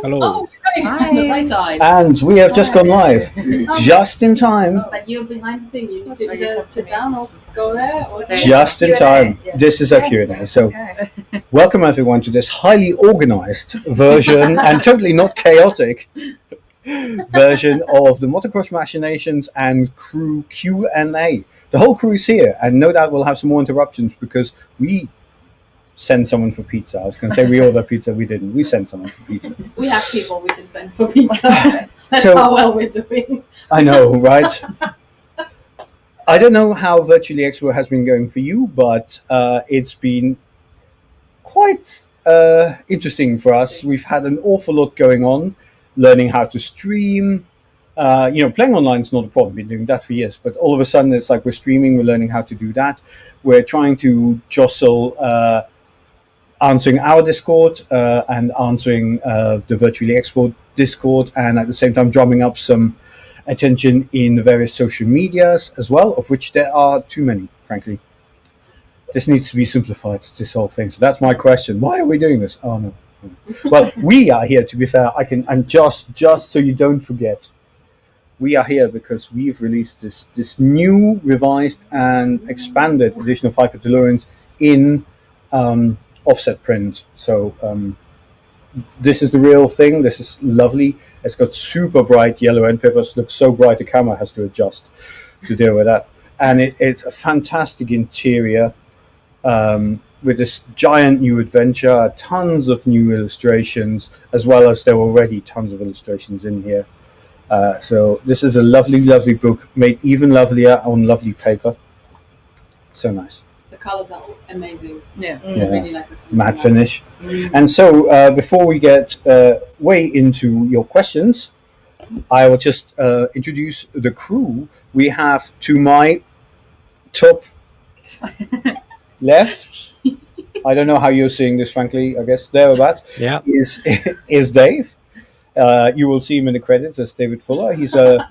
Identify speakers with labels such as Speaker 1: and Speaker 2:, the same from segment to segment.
Speaker 1: Hello.
Speaker 2: Oh, right. The right time.
Speaker 1: And we have just gone live, just in time.
Speaker 2: But you're behind the thing. You either sit down or go there. Or
Speaker 1: Just in time.
Speaker 3: Yes.
Speaker 1: This is a Q&A. So, welcome everyone to this highly organized version and totally not chaotic version of the Mottokrosh Machinations and Crew Q&A. The whole crew is here, and no doubt we'll have some more interruptions because we send someone for pizza. I was going to say we order pizza, we didn't. We sent someone for pizza.
Speaker 2: We have people we can send for pizza. That's
Speaker 1: So-
Speaker 2: how well we're doing.
Speaker 1: I know, right? I don't know how Virtually Expo has been going for you, but it's been quite interesting for us. We've had an awful lot going on, learning how to stream. Playing online is not a problem. We've been doing that for years, but all of a sudden it's like we're streaming, we're learning how to do that. We're trying to jostle answering our Discord and answering the Virtually Expo Discord, and at the same time drumming up some attention in the various social medias as well, of which there are too many, frankly. This needs to be simplified, this whole thing. So that's my question. Why are we doing this? Oh, no. Well, we are here, to be fair. And just so you don't forget, we are here because we've released this new, revised, and expanded edition of Hypertellurians in offset print. So this is the real thing. This is lovely. It's got super bright yellow end papers. Looks so bright the camera has to adjust to deal with that. And it's a fantastic interior with this giant new adventure, tons of new illustrations, as well as there were already tons of illustrations in here. So this is a lovely, lovely book, made even lovelier on lovely paper. So nice.
Speaker 2: The colors are amazing.
Speaker 3: Yeah.
Speaker 2: I really like the colors.
Speaker 1: Matte finish. And so before we get way into your questions, I will just introduce the crew. We have to my top left, I don't know how you're seeing this, frankly, I guess thereabout,
Speaker 4: Yeah.
Speaker 1: is Dave. You will see him in the credits as David Fuller. He's a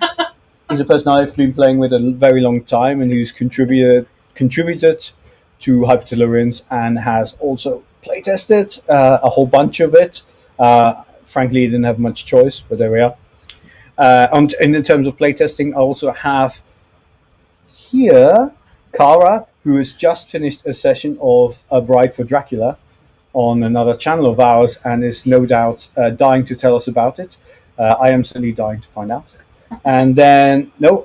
Speaker 1: person I've been playing with a very long time and who's contributed to Hypertellurians and has also playtested a whole bunch of it. Frankly, he didn't have much choice, but there we are. And in terms of playtesting, I also have here Kara, who has just finished a session of A Bride for Dracula on another channel of ours and is no doubt dying to tell us about it. I am certainly dying to find out. And then, I'll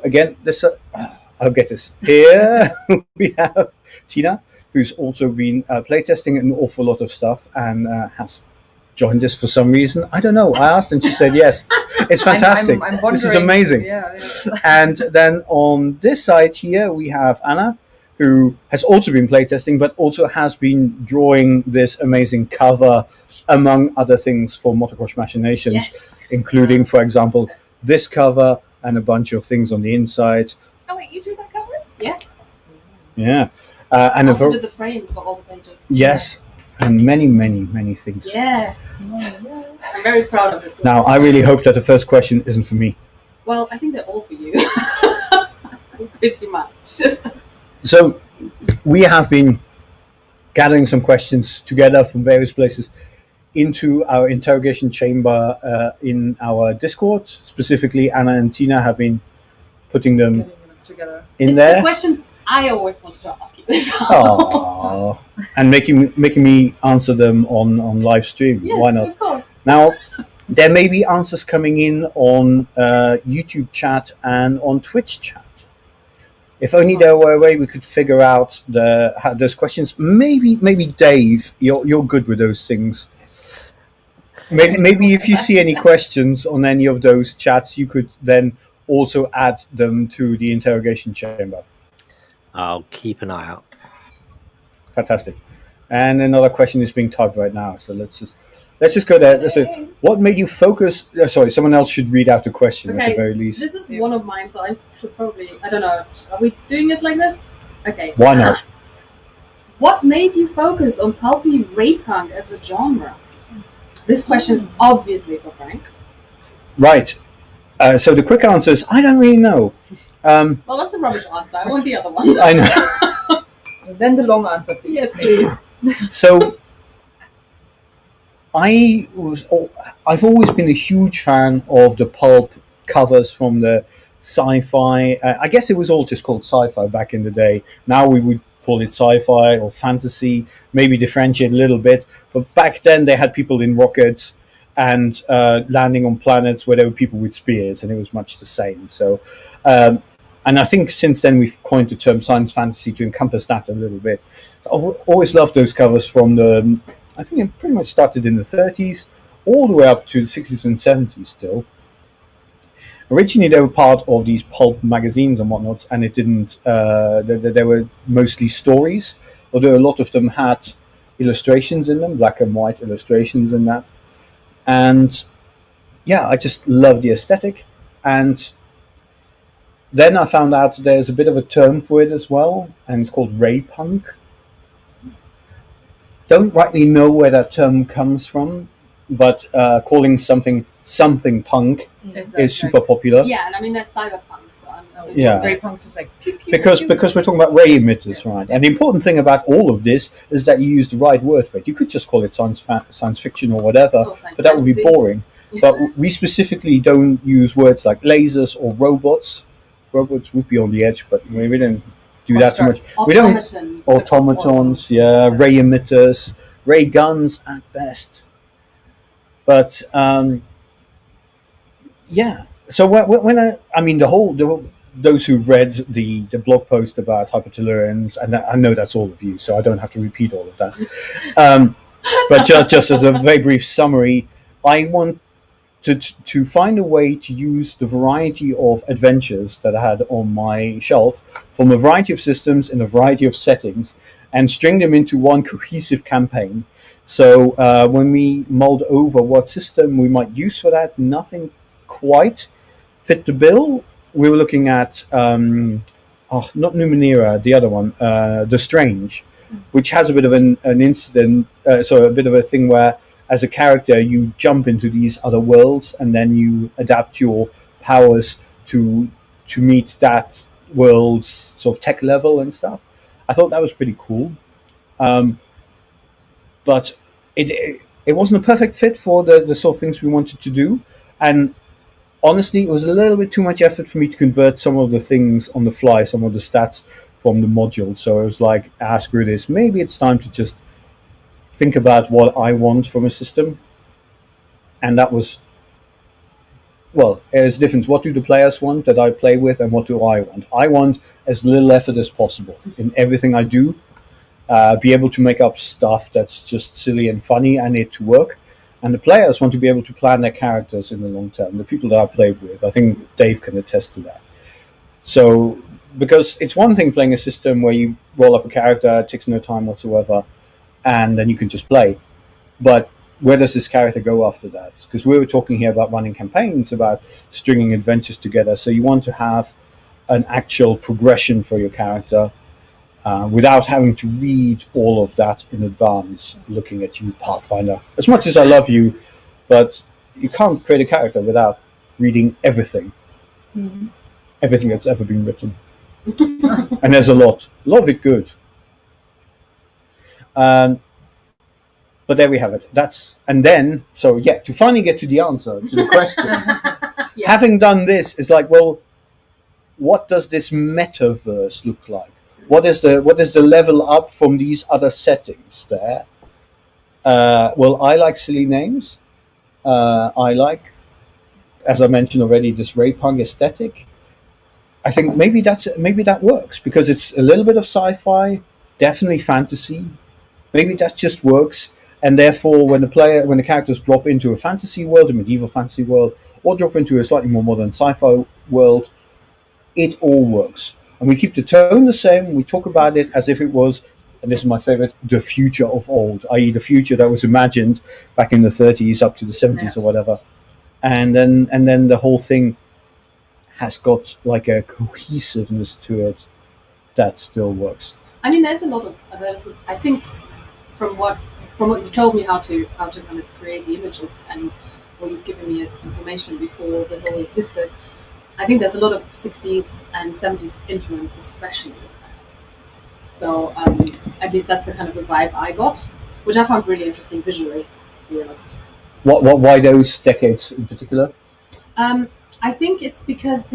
Speaker 1: get this. Here we have Tina, who's also been playtesting an awful lot of stuff and has joined us for some reason. I don't know. I asked and she said yes. It's fantastic.
Speaker 3: I'm
Speaker 1: This is amazing.
Speaker 3: Yeah.
Speaker 1: And then on this side here, we have Anna, who has also been playtesting, but also has been drawing this amazing cover, among other things, for Mottokrosh Machinations, including, for example, this cover and a bunch of things on the inside.
Speaker 2: Oh wait, you do that cover? Yeah.
Speaker 1: Yeah. And
Speaker 2: Also did the frame for all the pages.
Speaker 1: yes, and many, many, many things.
Speaker 2: Yeah. I'm very proud of this one.
Speaker 1: Now, I really hope that the first question isn't for me.
Speaker 2: Well, I think they're all for you. Pretty much.
Speaker 1: So we have been gathering some questions together from various places into our interrogation chamber in our Discord. Specifically, Anna and Tina have been putting them
Speaker 3: Getting them together.
Speaker 1: in
Speaker 2: It's
Speaker 1: there.
Speaker 2: the questions I always wanted to ask you. So.
Speaker 1: Aww. And making me answer them on live stream.
Speaker 2: Yes,
Speaker 1: Why not?
Speaker 2: of course.
Speaker 1: Now, there may be answers coming in on YouTube chat and on Twitch chat. If only there were a way we could figure out those questions. Maybe Dave, you're good with those things. Maybe if you see any questions on any of those chats, you could then also add them to the interrogation chamber.
Speaker 4: I'll keep an eye out.
Speaker 1: Fantastic. And another question is being typed right now, so let's just go there. Let's say, what made you focus? Sorry, someone else should read out the question at the
Speaker 2: Okay,
Speaker 1: very least.
Speaker 2: This is one of mine, so I should probably, I don't know, are we doing it like this? Okay.
Speaker 1: Why not?
Speaker 2: What made you focus on pulpy rape punk as a genre? This question is obviously for Frank.
Speaker 1: Right. So the quick answer is I don't really know.
Speaker 2: Well, that's a rubbish answer. I want the other one.
Speaker 1: I know.
Speaker 3: And then the long answer, please.
Speaker 2: Yes, please.
Speaker 1: So I've always been a huge fan of the pulp covers from the sci-fi. I guess it was all just called sci-fi back in the day. Now we would call it sci-fi or fantasy, maybe differentiate a little bit. But back then they had people in rockets and landing on planets where there were people with spears, and it was much the same. So, and I think since then we've coined the term science fantasy to encompass that a little bit. I've always loved those covers from the. I think it pretty much started in the 30s, all the way up to the 60s and 70s still. Originally, they were part of these pulp magazines and whatnot, and it didn't. They were mostly stories, although a lot of them had illustrations in them, black and white illustrations in that. And yeah, I just love the aesthetic. And then I found out there's a bit of a term for it as well, and it's called ray punk. Don't rightly know where that term comes from, but calling something punk is super popular.
Speaker 2: Yeah, and I mean there's cyberpunk, so I'm assuming
Speaker 1: Yeah.
Speaker 2: ray punks is like pew, pew,
Speaker 1: Because
Speaker 2: pew.
Speaker 1: we're talking about ray emitters, right? And the important thing about all of this is that you use the right word for it. You could just call it science fiction or whatever,
Speaker 2: Or science
Speaker 1: but that would be
Speaker 2: fantasy.
Speaker 1: boring. But we specifically don't use words like lasers or robots. Robots would be on the edge, but we didn't do that too much. We don't
Speaker 2: Automatons.
Speaker 1: automatons, yeah, ray emitters, ray guns at best. But yeah, so when I mean those who've read the blog post about hypertellurians, and I know that's all of you, so I don't have to repeat all of that. But just as a very brief summary, I want to find a way to use the variety of adventures that I had on my shelf from a variety of systems in a variety of settings and string them into one cohesive campaign. So when we mulled over what system we might use for that, nothing quite fit the bill. We were looking at, not Numenera, the other one, The Strange, which has a bit of an incident, so a bit of a thing where as a character you jump into these other worlds and then you adapt your powers to meet that world's sort of tech level and stuff. I thought that was pretty cool. But it wasn't a perfect fit for the sort of things we wanted to do. And honestly, it was a little bit too much effort for me to convert some of the things on the fly, some of the stats from the module. So I was like, screw this. Maybe it's time to just think about what I want from a system. And that was, well, there's a difference. What do the players want that I play with, and what do I want? I want as little effort as possible in everything I do. Be able to make up stuff that's just silly and funny and it to work. And the players want to be able to plan their characters in the long term. The people that I played with, I think Dave can attest to that. So, because it's one thing playing a system where you roll up a character, it takes no time whatsoever, and then you can just play. But where does this character go after that? Because we were talking here about running campaigns, about stringing adventures together. So you want to have an actual progression for your character without having to read all of that in advance, looking at you, Pathfinder. As much as I love you, but you can't create a character without reading everything.
Speaker 3: Mm-hmm.
Speaker 1: Everything that's ever been written. And there's a lot of it good. But there we have it. To finally get to the answer to the question,
Speaker 2: Yeah.
Speaker 1: having done this, it's like, well, what does this metaverse look like? What is the level up from these other settings there? Well, I like silly names. I like, as I mentioned already, this ray punk aesthetic. I think maybe that works because it's a little bit of sci-fi, definitely fantasy. Maybe that just works, and therefore, when the characters drop into a fantasy world, a medieval fantasy world, or drop into a slightly more modern sci-fi world, it all works. And we keep the tone the same. We talk about it as if it was, and this is my favorite, the future of old, i.e., the future that was imagined back in the 30s up to the 70s or whatever. And then the whole thing has got like a cohesiveness to it that still works.
Speaker 2: I mean, there's a lot of. I think from what you told me how to kind of create the images and what you've given me as information before this all existed, I think there's a lot of 60s and 70s influence, especially with that. So at least that's the kind of the vibe I got, which I found really interesting visually. to be honest.
Speaker 1: Why those decades in particular?
Speaker 2: I think it's because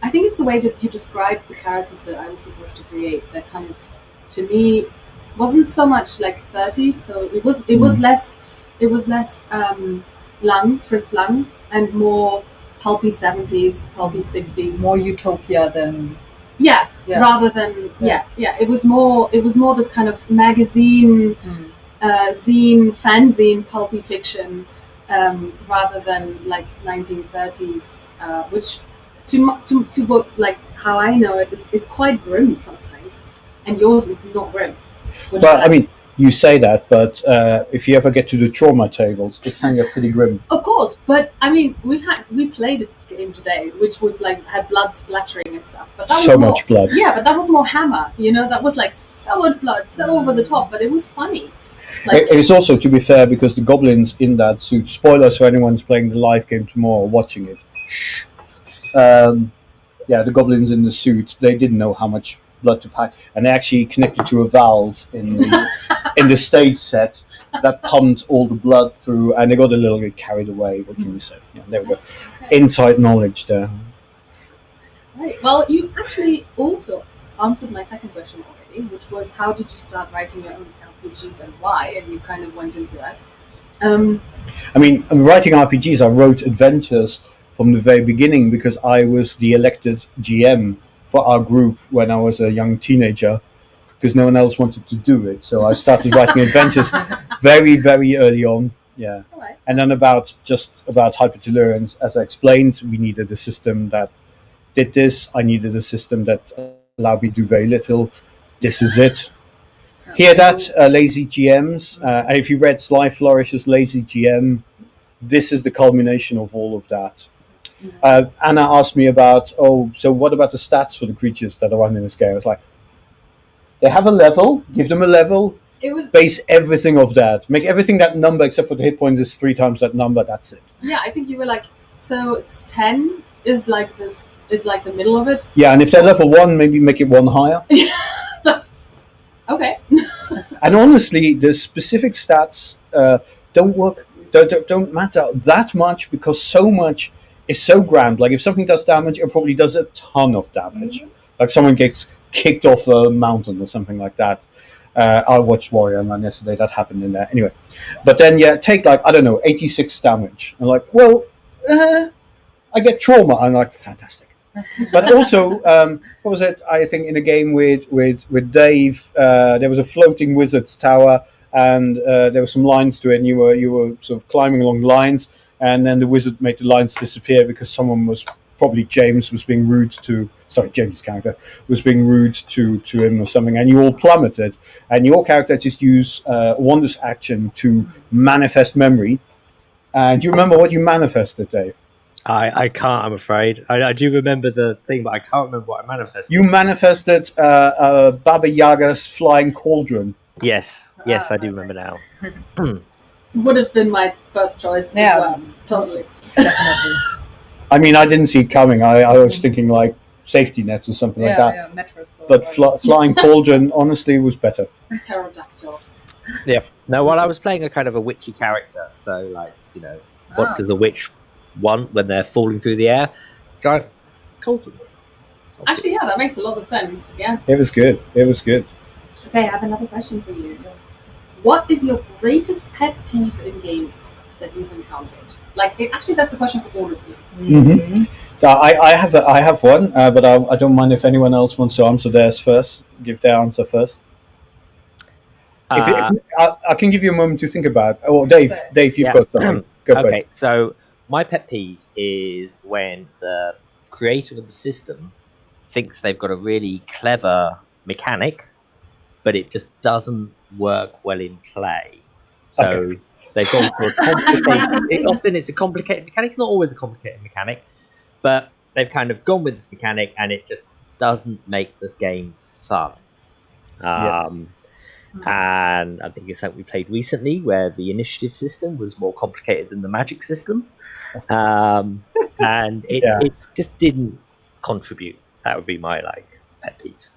Speaker 2: I think it's the way that you describe the characters that I was supposed to create that kind of, to me, wasn't so much like 30s. So it was less Fritz Lang, and more pulpy 70s, pulpy 60s.
Speaker 3: More utopia than
Speaker 2: Yeah,
Speaker 3: Yeah.
Speaker 2: rather than It was more this kind of magazine, zine, fanzine, pulpy fiction, rather than like 1930s, which to what, like how I know it is quite grim sometimes, and yours is not grim. Which
Speaker 1: But I
Speaker 2: like.
Speaker 1: mean, you say that, but if you ever get to the trauma tables, it can get pretty grim.
Speaker 2: Of course, but I mean, we played a game today, which was like had blood splattering and stuff. But that was
Speaker 1: So
Speaker 2: more,
Speaker 1: much blood.
Speaker 2: Yeah, but that was more Hammer. That was like so much blood, so over the top, but it was funny. Like,
Speaker 1: It is also, to be fair, because the goblins in that suit. Spoilers for anyone's playing the live game tomorrow or watching it. The goblins in the suit, they didn't know how much blood to pack, and they actually connected to a valve in the stage set that pumped all the blood through, and they got a little bit carried away. What can you say? Yeah, there we go.
Speaker 2: okay.
Speaker 1: Inside knowledge there.
Speaker 2: Right. Well, you actually also answered my second question already, which was how did you start writing your own RPGs and why? And you kind of went into that.
Speaker 1: I mean, writing RPGs, I wrote adventures from the very beginning because I was the elected GM for our group when I was a young teenager, because no one else wanted to do it. So I started writing adventures very, very early on. Yeah.
Speaker 2: All right.
Speaker 1: And then about hypertoleranced, as I explained, we needed a system that did this. I needed a system that allowed me to do very little. This is it. Hear that, lazy GMs? And if you read Sly Flourish's Lazy GM, this is the culmination of all of that. Anna asked me about, so what about the stats for the creatures that are running this game? I was like, they have a level, give them a level,
Speaker 2: It was.
Speaker 1: base everything off that. Make everything that number except for the hit points is 3 times that number, that's it.
Speaker 2: Yeah, I think you were like, so it's 10 is like this, is like the middle of it.
Speaker 1: Yeah, and if they're level 1, maybe make it 1 higher.
Speaker 2: So, okay.
Speaker 1: And honestly, the specific stats don't matter that much because so much is so grand. Like if something does damage, it probably does a ton of damage. Like someone gets kicked off a mountain or something like that. I watched Warrior Man yesterday. That happened in there. Anyway, but then take like, I don't know, 86 damage. I'm like, well, I get trauma. I'm like, fantastic. But also, what was it? I think in a game with Dave, there was a floating wizard's tower, and there were some lines to it, and you were sort of climbing along lines, and then the wizard made the lines disappear because someone was, probably James, was being rude to. Sorry, James's character was being rude to him or something, and you all plummeted, and your character just used Wondrous action to manifest memory. And do you remember what you manifested, Dave?
Speaker 4: I can't, I'm afraid. I do remember the thing, but I can't remember what I manifested.
Speaker 1: You manifested Baba Yaga's flying cauldron.
Speaker 4: Yes, I do remember now.
Speaker 2: Would have been my first choice as well. Totally.
Speaker 3: Definitely.
Speaker 1: I mean, I didn't see it coming. I was thinking like safety nets or something like that.
Speaker 3: Yeah, mattress.
Speaker 1: But flying cauldron, honestly, was better.
Speaker 2: Pterodactyl.
Speaker 4: Yeah. No, well, I was playing a kind of a witchy character, so like, what does a witch want when they're falling through the air? Giant cauldron.
Speaker 2: Actually, yeah, that makes a lot of sense. Yeah.
Speaker 1: It was good.
Speaker 2: Okay, I have another question for you. What is your greatest pet peeve in game that you've encountered? Actually, that's a question for all of you.
Speaker 1: Mm-hmm. I have one, but I don't mind if anyone else wants to answer theirs first. Give their answer first. I can give you a moment to think about. Oh, Dave, you've got something. Go for it.
Speaker 4: Okay, so my pet peeve is when the creator of the system thinks they've got a really clever mechanic, but it just doesn't work well in play. So they've gone for a complicated. Often it's a complicated mechanic. It's not always a complicated mechanic, but they've kind of gone with this mechanic, and it just doesn't make the game fun. And I think it's something we played recently, where the initiative system was more complicated than the magic system, and it just didn't contribute. That would be my pet peeve.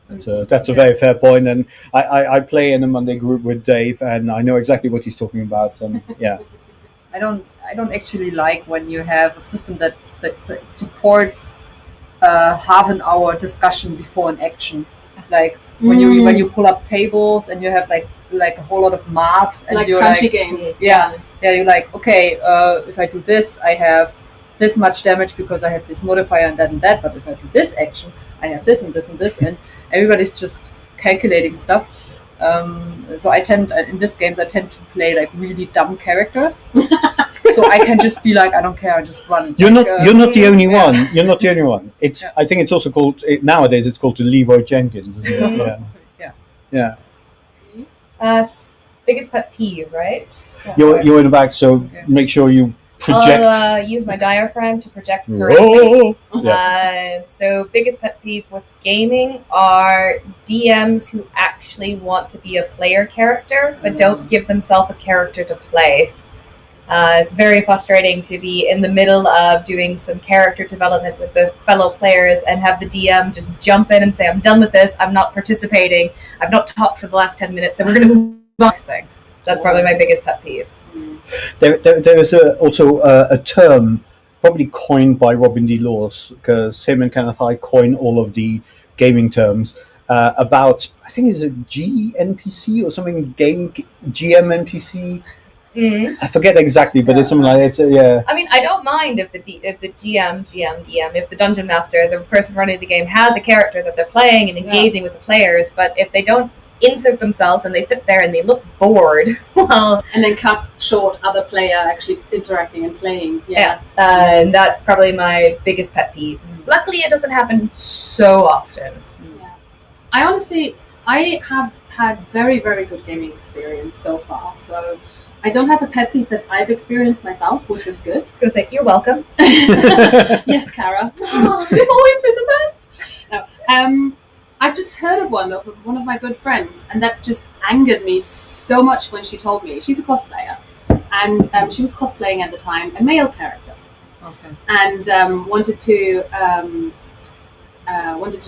Speaker 1: That's a very fair point, and I play in a Monday group with Dave, and I know exactly what he's talking about. And yeah,
Speaker 3: I don't actually like when you have a system that supports half an hour discussion before an action. Like when you pull up tables and you have like a whole lot of math and
Speaker 2: like
Speaker 3: you're
Speaker 2: crunchy
Speaker 3: like,
Speaker 2: games.
Speaker 3: yeah, you're like, okay, if I do this, I have this much damage because I have this modifier and that. But if I do this action, I have this and this and this, and everybody's just calculating stuff. So I tend to play like really dumb characters, so I can just be like, I don't care, I just run.
Speaker 1: you're not the only
Speaker 3: yeah.
Speaker 1: one. You're not the only one. It's I think it's also called nowadays. It's called the Leroy Jenkins, isn't it? Yeah.
Speaker 5: Biggest pet peeve, right?
Speaker 1: You're in the back, so make sure you project.
Speaker 5: I'll use my diaphragm to project correctly.
Speaker 1: Whoa! Yeah.
Speaker 5: So biggest pet peeve with gaming are DMs who actually want to be a player character but don't give themselves a character to play. It's very frustrating to be in the middle of doing some character development with the fellow players and have the DM just jump in and say, I'm done with this, I'm not participating, I've not talked for the last 10 minutes, and we're going to move on to the next thing. That's probably my biggest pet peeve.
Speaker 1: There is also a term probably coined by Robin D. Laws, because him and Kenneth I coin all of the gaming terms about, I think it's a GNPC or something, game GMNPC. I forget exactly, but it's something like it's yeah.
Speaker 5: I mean, I don't mind if the GM, DM, if the dungeon master, the person running the game, has a character that they're playing and engaging with the players, but if they don't insert themselves and they sit there and they look bored, well,
Speaker 2: and then cut short other player actually interacting and playing.
Speaker 5: And that's probably my biggest pet peeve. Luckily, it doesn't happen so often.
Speaker 2: I have had very, very good gaming experience so far, so I don't have a pet peeve that I've experienced myself, which is good.
Speaker 5: I was going to say, you're welcome.
Speaker 2: Yes, Kara. You've always been the best. No, I've just heard of one of my good friends, and that just angered me so much when she told me. She's a cosplayer, and she was cosplaying at the time a male character, and wanted to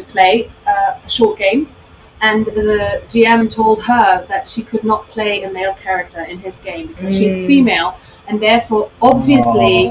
Speaker 2: play a short game. And the GM told her that she could not play a male character in his game because she's female, and therefore obviously,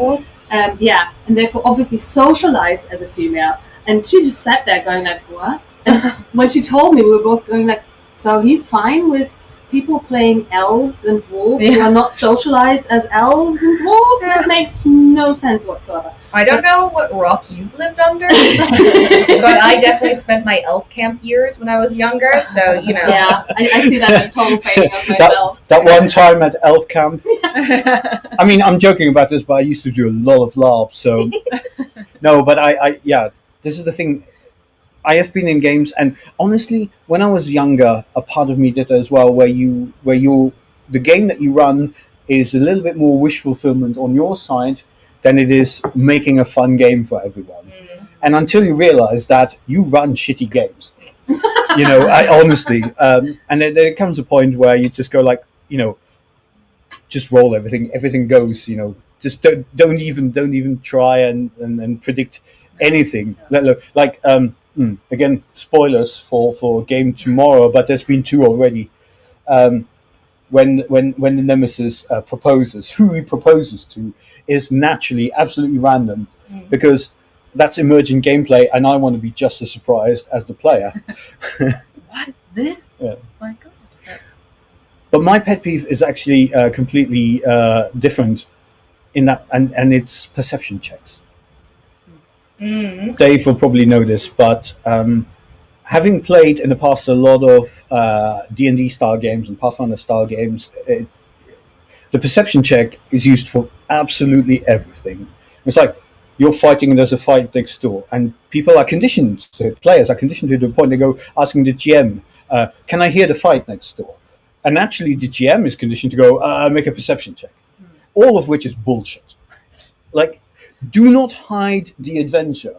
Speaker 2: socialized as a female. And she just sat there going like, "What?" And when she told me, we were both going like, "So he's fine with people playing elves and dwarves who are not socialized as elves and dwarves?" That makes no sense whatsoever.
Speaker 5: I don't know what rock you've lived under, but I definitely spent my elf camp years when I was younger, so, you know.
Speaker 2: Yeah, I see that in total fading of myself.
Speaker 1: That one time at elf camp. I mean, I'm joking about this, but I used to do a lot of LARPs, so... No, but this is the thing. I have been in games, and honestly, when I was younger, a part of me did as well, where the game that you run is a little bit more wish fulfillment on your side than it is making a fun game for everyone. And until you realize that you run shitty games, honestly, and then there comes a point where you just go like, just roll everything goes, just don't even try and predict anything. Like again, spoilers for a game tomorrow, but there's been 2 already. When the Nemesis proposes, who he proposes to is naturally absolutely random, because that's emergent gameplay, and I want to be just as surprised as the player.
Speaker 3: What? This?
Speaker 1: Yeah.
Speaker 3: My God.
Speaker 1: But my pet peeve is actually completely different in that, and it's perception checks. Dave will probably know this, but having played in the past a lot of D&D style games and Pathfinder style games, the perception check is used for absolutely everything. It's like you're fighting and there's a fight next door, and players are conditioned to the point they go asking the GM, can I hear the fight next door? And actually the GM is conditioned to go, make a perception check. All of which is bullshit. Like, do not hide the adventure.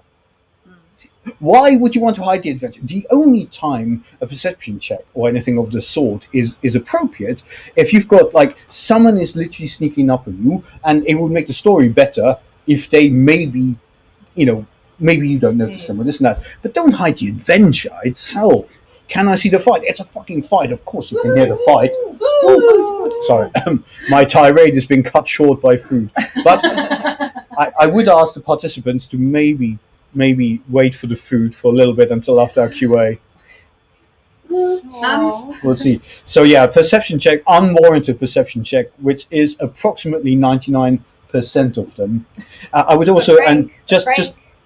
Speaker 1: Why would you want to hide the adventure? The only time a perception check or anything of the sort is appropriate if you've got, like, someone is literally sneaking up on you, and it would make the story better if they maybe you don't notice them or this and that. But don't hide the adventure itself. can I see the fight? It's a fucking fight. Of course you can hear the fight.
Speaker 2: Woo!
Speaker 1: Sorry, my tirade has been cut short by food. But I would ask the participants to maybe wait for the food for a little bit until after our QA. We'll see. So yeah, perception check, unwarranted perception check, which is approximately 99% of them. I would also
Speaker 5: Frank,
Speaker 1: just
Speaker 5: I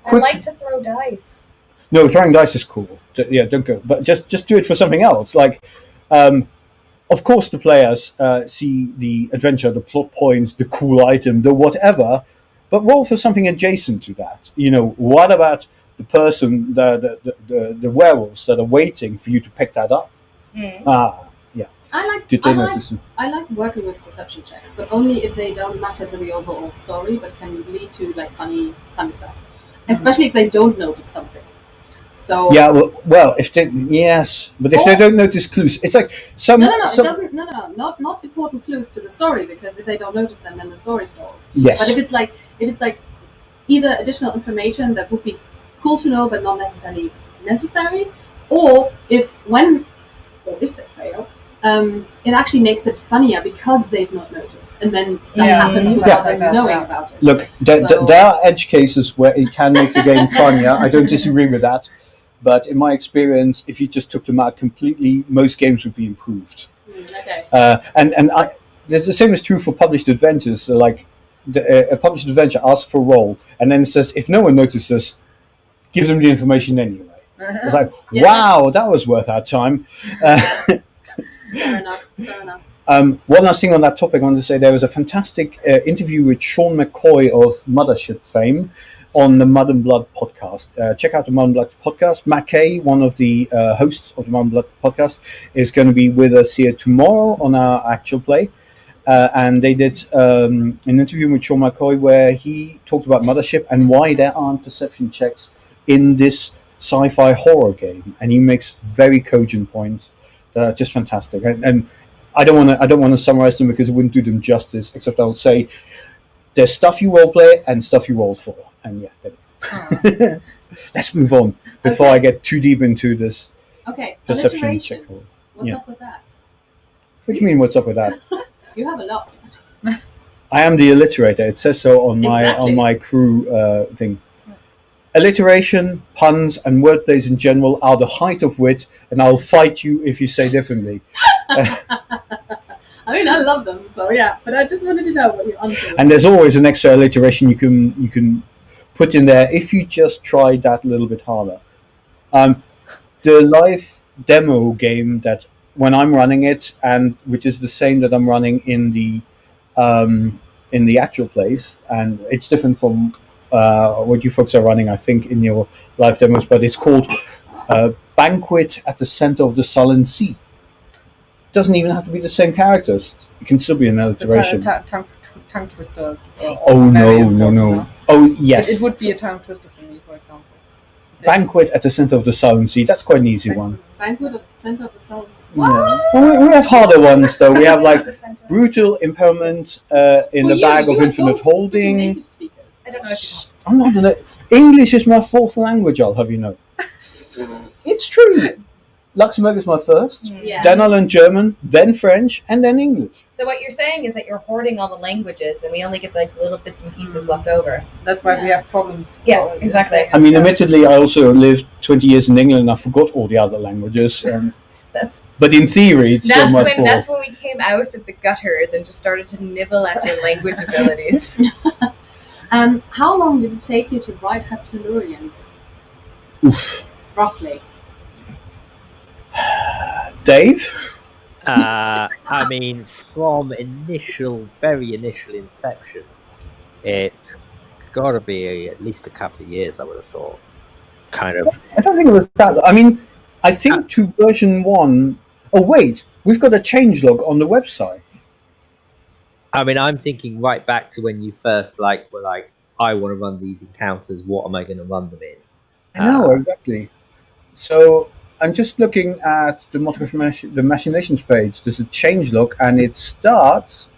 Speaker 1: quick.
Speaker 5: like to throw dice.
Speaker 1: No, throwing dice is cool. Yeah, don't go. But just do it for something else. Like, of course, the players see the adventure, the plot point, the cool item, the whatever. But roll for something adjacent to that. What about the person, the werewolves that are waiting for you to pick that up? Yeah. Did they notice?
Speaker 2: I like working with perception checks, but only if they don't matter to the overall story, but can lead to like funny stuff. Especially if they don't notice something. So
Speaker 1: Yeah, well, if they but if they don't notice clues, it's like some.
Speaker 2: No, it doesn't. No, not important clues to the story, because if they don't notice them, then the story stalls.
Speaker 1: Yes.
Speaker 2: But if it's like either additional information that would be cool to know but not necessarily necessary, or if they fail, it actually makes it funnier because they've not noticed, and then stuff happens without them knowing about it.
Speaker 1: Look, there are edge cases where it can make the game funnier. I don't disagree with that. But in my experience, if you just took them out completely, most games would be improved.
Speaker 2: Okay.
Speaker 1: The same is true for published adventures. So like a published adventure asks for a roll, and then it says, if no one notices, give them the information anyway. It's like, wow, that was worth our time.
Speaker 2: Fair enough.
Speaker 1: One last thing on that topic, I wanted to say there was a fantastic interview with Sean McCoy of Mothership fame on the Mud and Blood podcast. Check out the Mud and Blood podcast. Matt Kay, one of the hosts of the Mud and Blood podcast, is going to be with us here tomorrow on our actual play. And they did an interview with Sean McCoy where he talked about Mothership and why there aren't perception checks in this sci-fi horror game. And he makes very cogent points that are just fantastic. And I don't want to summarize them because it wouldn't do them justice, except I would say there's stuff you role play and stuff you roll for. And yeah, let's move on before I get too deep into this.
Speaker 2: Okay,
Speaker 1: perception check.
Speaker 2: alliterations. What's up with that?
Speaker 1: What do you mean, what's up with that?
Speaker 2: You have a lot.
Speaker 1: I am the alliterator. It says so on
Speaker 2: Exactly.
Speaker 1: my crew thing. Alliteration, puns, and wordplays in general are the height of wit, and I'll fight you if you say differently.
Speaker 2: I mean, I love them, so yeah. But I just wanted to know what your answer was.
Speaker 1: And there's always an extra alliteration you can put in there if you just try that a little bit harder. The live demo game that when I'm running it, and which is the same that I'm running in the actual place, and it's different from what you folks are running, I think, in your live demos, but it's called Banquet at the Center of the Sullen Sea. Doesn't even have to be the same characters. It can still be an alliteration.
Speaker 3: Tongue twisters.
Speaker 1: Oh no! Oh yes,
Speaker 3: It would be a tongue twister for me, for example.
Speaker 1: Banquet at the Center of the Sullen Sea. That's quite an easy one.
Speaker 2: Banquet at the center of the Souls.
Speaker 1: Yeah. Well, we have harder ones though. We have like brutal impairment in the bag of infinite holding.
Speaker 2: Native speakers.
Speaker 5: I don't know if
Speaker 1: I'm not. English is my fourth language. I'll have you know. It's true. Luxembourg is my first.
Speaker 2: Yeah.
Speaker 1: Then I learned German, then French, and then English.
Speaker 5: So what you're saying is that you're hoarding all the languages, and we only get like little bits and pieces left over.
Speaker 3: That's why we have problems.
Speaker 5: Yeah, exactly.
Speaker 1: I mean, admittedly, I also lived 20 years in England, and I forgot all the other languages. But in theory, it's still my fault.
Speaker 5: That's when we came out of the gutters and just started to nibble at your language abilities.
Speaker 2: How long did it take you to write Heptalurians?
Speaker 1: Oof.
Speaker 2: Roughly.
Speaker 1: Dave?
Speaker 4: I mean, from very initial inception, it's got to be at least a couple of years, I would have thought. Kind of.
Speaker 1: I don't think it was that. I mean, I think to version 1... Oh, wait. We've got a changelog on the website.
Speaker 4: I mean, I'm thinking right back to when you first were like, I want to run these encounters. What am I going to run them in?
Speaker 1: I know, exactly. So I'm just looking at the Mottokrosh the Machinations page. There's a changelog, and it starts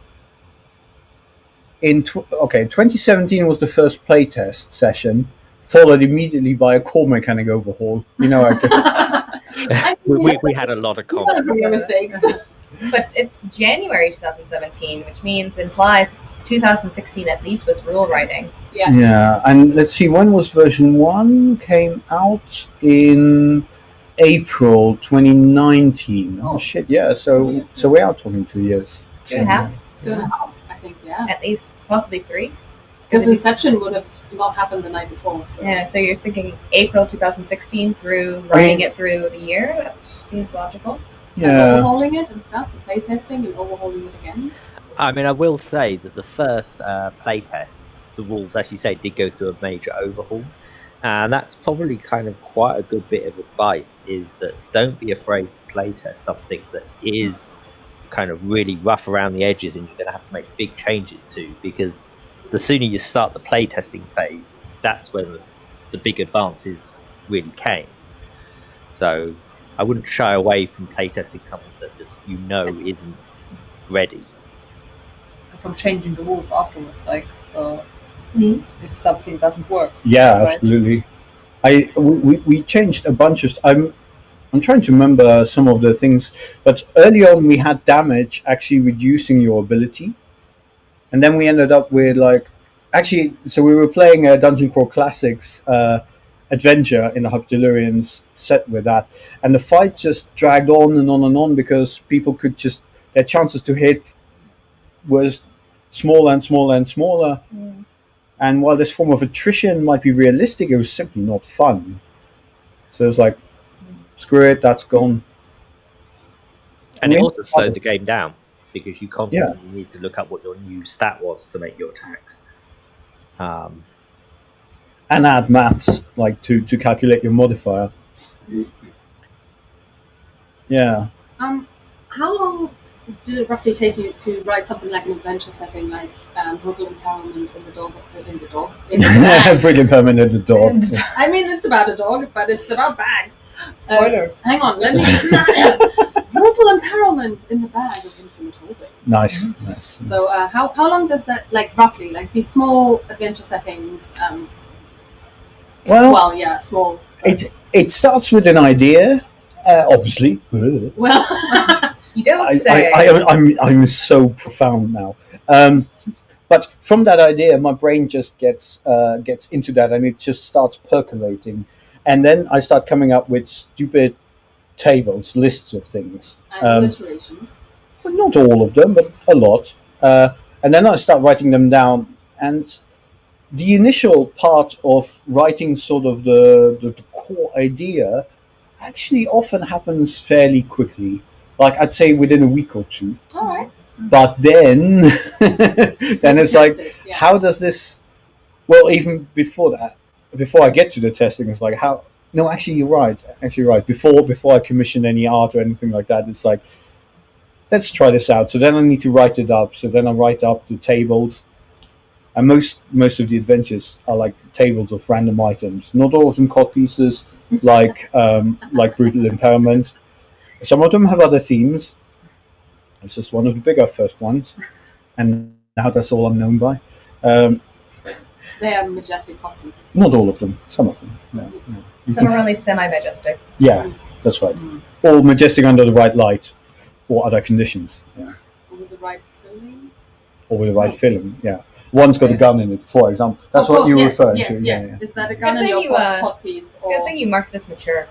Speaker 1: in 2017 was the first playtest session, followed immediately by a core mechanic overhaul. You know, I guess.
Speaker 4: we had a lot of
Speaker 2: You learn
Speaker 4: comments.
Speaker 2: from your mistakes.
Speaker 5: But it's January 2017, which implies it's 2016 at least with rule writing.
Speaker 2: Yeah.
Speaker 1: Yeah, and let's see, when was version 1? Came out in April 2019. Oh, shit, yeah, so we are talking 2 years.
Speaker 5: 2.5
Speaker 2: 2.5, I think, yeah.
Speaker 5: at least, possibly 3.
Speaker 2: Because Inception would have not happened the night before. So.
Speaker 5: Yeah, so you're thinking April 2016 through writing it through the year. That seems logical.
Speaker 2: And
Speaker 1: Yeah,
Speaker 2: overhauling it and stuff, and playtesting and overhauling it again.
Speaker 4: I mean, I will say that the first playtest, the rules, as you say, did go through a major overhaul. And that's probably kind of quite a good bit of advice, is that don't be afraid to playtest something that is kind of really rough around the edges and you're going to have to make big changes to, because the sooner you start the playtesting phase, that's when the big advances really came. So I wouldn't shy away from playtesting something that just isn't ready.
Speaker 3: From changing the rules afterwards, like if something doesn't work.
Speaker 1: yeah,
Speaker 3: Right.
Speaker 1: absolutely. We changed a bunch of. I'm trying to remember some of the things, but early on we had damage actually reducing your ability, and then we ended up with so we were playing a Dungeon Crawl Classics adventure in the Hypotellurians set with that, and the fight just dragged on and on and on because people could just their chances to hit was smaller and smaller and smaller. And while this form of attrition might be realistic, it was simply not fun. So it was like, screw it, that's gone.
Speaker 4: And it
Speaker 1: Yeah.
Speaker 4: also slowed the game down because you constantly need to look up what your new stat was to make your attacks.
Speaker 1: And add maths, like to calculate your modifier. Yeah.
Speaker 2: How long did it roughly take you to write something like an adventure setting, like brutal empowerment in the dog?
Speaker 1: Brilliant permanent the dog.
Speaker 2: I mean, it's about a dog, but it's about bags.
Speaker 3: Spoilers.
Speaker 2: Hang on, let me. Brutal empowerment in the bag of infinite holding.
Speaker 1: Nice.
Speaker 2: So, how long does that, like, roughly, like these small adventure settings?
Speaker 1: Well,
Speaker 2: Yeah, small.
Speaker 1: it starts with an idea, obviously.
Speaker 2: Well,
Speaker 5: You don't say.
Speaker 1: I'm so profound now. But from that idea, my brain just gets into that, and it just starts percolating, and then I start coming up with stupid tables, lists of things.
Speaker 2: and alliterations.
Speaker 1: Well, not all of them, but a lot. And then I start writing them down, and the initial part of writing sort of the core idea actually often happens fairly quickly. Like I'd say within a week or two.
Speaker 2: All right.
Speaker 1: But then it's like,
Speaker 2: Yeah.
Speaker 1: how does this? Well, even before that, before I get to the testing, it's like how. No, actually, you're right. Before I commission any art or anything like that, it's like, let's try this out. So then I need to write it up. So then I write up the tables, and most of the adventures are like tables of random items. Not all of them cod pieces, like brutal impairment. Some of them have other themes. It's just one of the bigger first ones, and now that's all I'm known by.
Speaker 2: They are majestic cod pieces.
Speaker 1: Not all of them. Some of them. No. You
Speaker 5: Some
Speaker 1: can-
Speaker 5: are only semi-majestic.
Speaker 1: Yeah, that's right. All majestic under the right light, or other conditions. Yeah.
Speaker 2: With the right filling.
Speaker 1: Or with the right filling. Yeah. One's got a gun in it, for example. That's
Speaker 2: Of
Speaker 1: what
Speaker 2: course,
Speaker 1: you're
Speaker 2: yes,
Speaker 1: referring
Speaker 2: yes,
Speaker 1: to.
Speaker 2: Yes.
Speaker 1: Yeah,
Speaker 2: Is that a
Speaker 5: It's
Speaker 2: gun
Speaker 5: good
Speaker 2: in
Speaker 5: thing
Speaker 2: your
Speaker 5: you,
Speaker 2: cod piece?
Speaker 5: It's a good thing you marked this mature.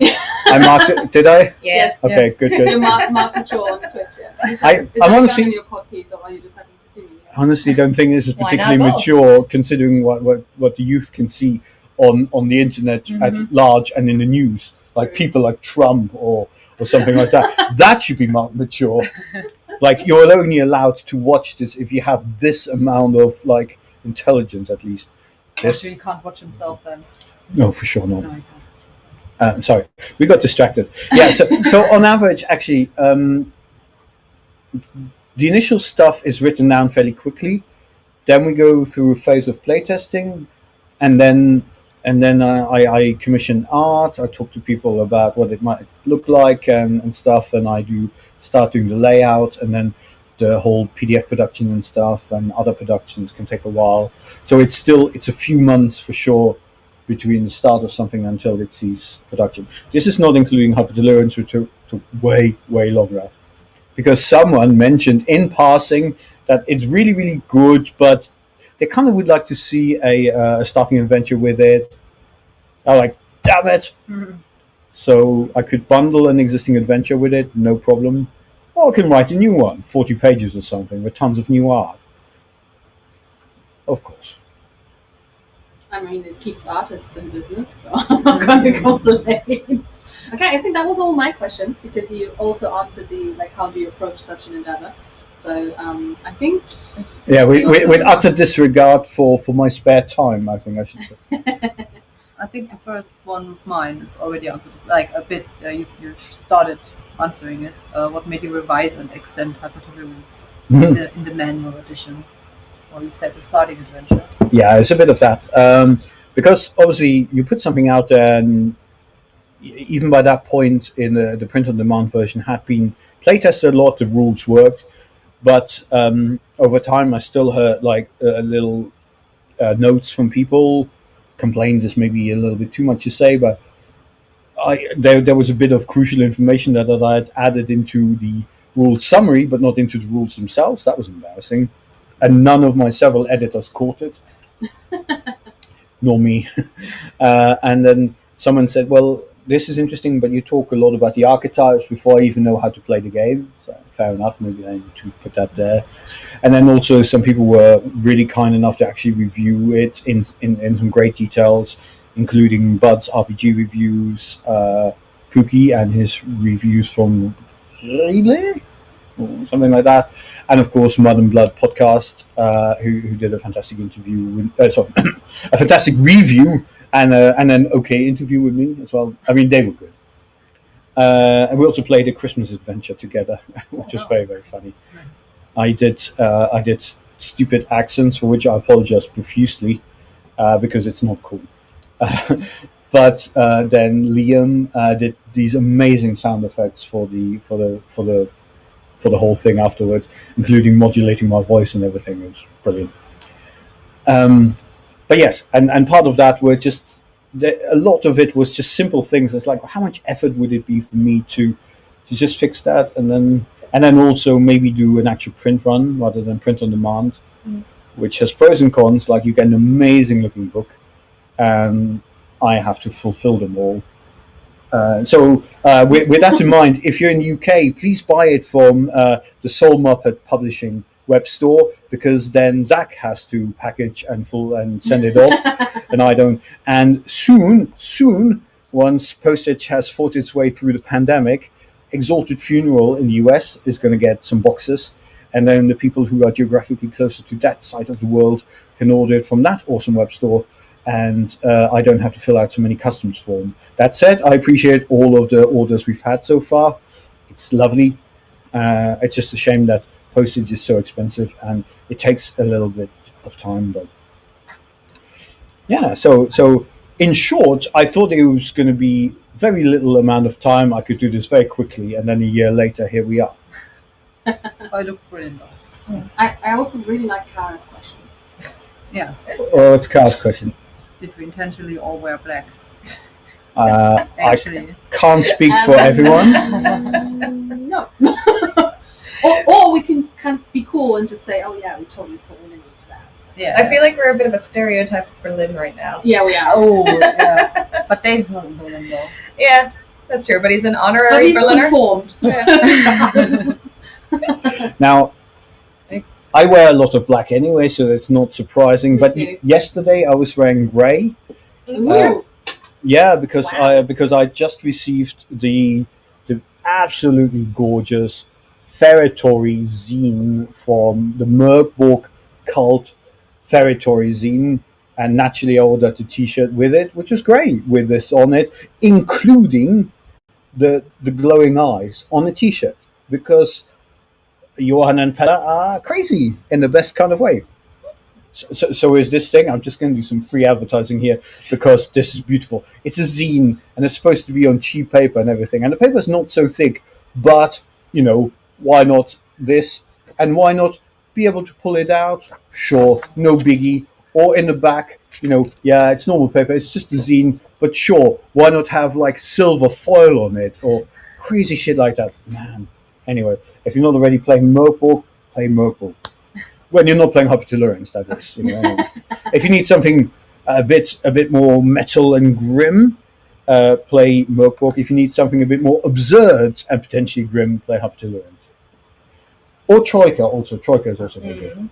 Speaker 1: I marked it. Did I?
Speaker 2: Yes.
Speaker 1: Okay, good.
Speaker 2: You mark mature on Twitch. Yeah. Is
Speaker 1: I'm
Speaker 2: that a
Speaker 1: honestly-
Speaker 2: gun in your cod piece, or are you just happy to see me?
Speaker 1: Honestly, don't think this is
Speaker 5: Why not
Speaker 1: particularly
Speaker 5: both?
Speaker 1: mature, considering what the youth can see on the internet at large and in the news, like people like Trump or something like that. That should be marked mature. Like you're only allowed to watch this if you have this amount of like intelligence, at least.
Speaker 3: So you can't watch himself then.
Speaker 1: No, for sure not.
Speaker 3: No, you can't.
Speaker 1: Sorry, we got distracted. Yeah, so on average, actually, the initial stuff is written down fairly quickly. Then we go through a phase of playtesting, and then I commission art. I talk to people about what it might look like and stuff, and I start doing the layout, and then the whole PDF production and stuff, and other productions can take a while. So it's a few months for sure between the start of something until it sees production. This is not including hypertolerance, which took way, way longer. Because someone mentioned in passing that it's really, really good, but they kind of would like to see a starting adventure with it. I'm like, damn it!
Speaker 3: Mhm.
Speaker 1: So I could bundle an existing adventure with it, no problem. Or I can write a new one, 40 pages or something, with tons of new art. Of course.
Speaker 2: I mean, it keeps artists in business, so I'm not going to complain. Okay, I think that was all my questions because you also answered the like, how do you approach such an endeavor? So I think.
Speaker 1: Yeah, with utter disregard for my spare time, I think I should say.
Speaker 3: I think the first one of mine is already answered. It's like a bit, you started answering it. What made you revise and extend hypertolerance in the manual edition? Or you said the starting adventure.
Speaker 1: Yeah, it's a bit of that. Because obviously you put something out there, and even by that point in the print-on-demand version had been playtested a lot, the rules worked, but over time I still heard like little notes from people. Complaints is maybe a little bit too much to say, but there was a bit of crucial information that I had added into the rules summary, but not into the rules themselves. That was embarrassing. And none of my several editors caught it, nor me. And then someone said, well, this is interesting, but you talk a lot about the archetypes before I even know how to play the game. So fair enough, maybe I need to put that there. And then also some people were really kind enough to actually review it in some great details, including Bud's RPG reviews, Pookie and his reviews from Relay, or something like that, and of course Mud and Blood podcast, who did a fantastic interview, a fantastic review and an okay interview with me as well. I mean, they were good. And we also played a Christmas adventure together, which was very, very funny. I did stupid accents for which I apologize profusely because it's not cool. But then Liam did these amazing sound effects for the whole thing afterwards, including modulating my voice and everything. It was brilliant. But yes, and part of that were just a lot of it was just simple things. It's like, how much effort would it be for me to just fix that, and then also maybe do an actual print run rather than print on demand, which has pros and cons. Like you get an amazing looking book, and I have to fulfill them all. So with that in mind, if you're in the UK, please buy it from the Soul Muppet Publishing web store, because then Zach has to package and send it off, and I don't. And soon, once postage has fought its way through the pandemic, Exalted Funeral in the US is going to get some boxes, and then the people who are geographically closer to that side of the world can order it from that awesome web store. And I don't have to fill out so many customs forms. That said, I appreciate all of the orders we've had so far. It's lovely. It's just a shame that postage is so expensive and it takes a little bit of time. But yeah, so in short, I thought it was going to be very little amount of time. I could do this very quickly, and then a year later, here we are.
Speaker 3: Oh, it looks brilliant though.
Speaker 2: I also really like Kara's question.
Speaker 3: Yes.
Speaker 1: Oh, it's Carl's question.
Speaker 3: Did we intentionally all wear black?
Speaker 1: I
Speaker 3: Actually.
Speaker 1: can't speak for everyone.
Speaker 2: No. or we can kind of be cool and just say, oh yeah, we totally put women into that. So.
Speaker 3: Yeah.
Speaker 5: I feel like we're a bit of a stereotype of Berlin right now.
Speaker 2: Yeah, we are.
Speaker 3: Oh, yeah. But Dave's not in Berlin though.
Speaker 5: Yeah, that's true, but he's an
Speaker 2: But
Speaker 5: honorary
Speaker 2: he's
Speaker 5: Berliner.
Speaker 2: conformed.
Speaker 1: Now, I wear a lot of black anyway, so it's not surprising.
Speaker 2: Me
Speaker 1: But
Speaker 2: too.
Speaker 1: yesterday I was wearing grey.
Speaker 2: Ooh.
Speaker 1: Yeah, because
Speaker 2: Wow.
Speaker 1: I just received the absolutely gorgeous Ferretory zine from the Merkborg cult Ferretory zine, and naturally I ordered the T-shirt with it, which was great with this on it, including the glowing eyes on the T-shirt, because Johan and Pella are crazy in the best kind of way. So is this thing. I'm just going to do some free advertising here because this is beautiful. It's a zine and it's supposed to be on cheap paper and everything. And the paper's not so thick, but, why not this? And why not be able to pull it out? Sure, no biggie. or in the back, yeah, it's normal paper. It's just a zine, but sure, why not have like silver foil on it or crazy shit like that, man. Anyway, if you're not already playing Merkborg, play Merkborg. When you're not playing Hypertellurians, that is. Anyway. If you need something a bit more metal and grim, play Merkborg. If you need something a bit more absurd and potentially grim, play Hypertellurians. Or Troika also. Troika is also very good.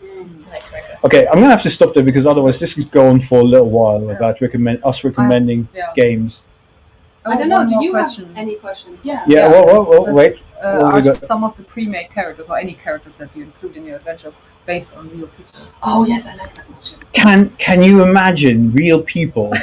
Speaker 1: Okay, I'm going to have to stop there because otherwise this could go on for a little while about recommending games.
Speaker 2: I don't know.
Speaker 3: One
Speaker 2: Do
Speaker 3: more
Speaker 2: you
Speaker 3: question.
Speaker 2: have any questions? Yeah.
Speaker 1: Yeah, well, wait.
Speaker 3: Are some of the pre-made characters or any characters that you include in your adventures based on real people?
Speaker 2: Oh yes, I like that much.
Speaker 1: Can you imagine real people,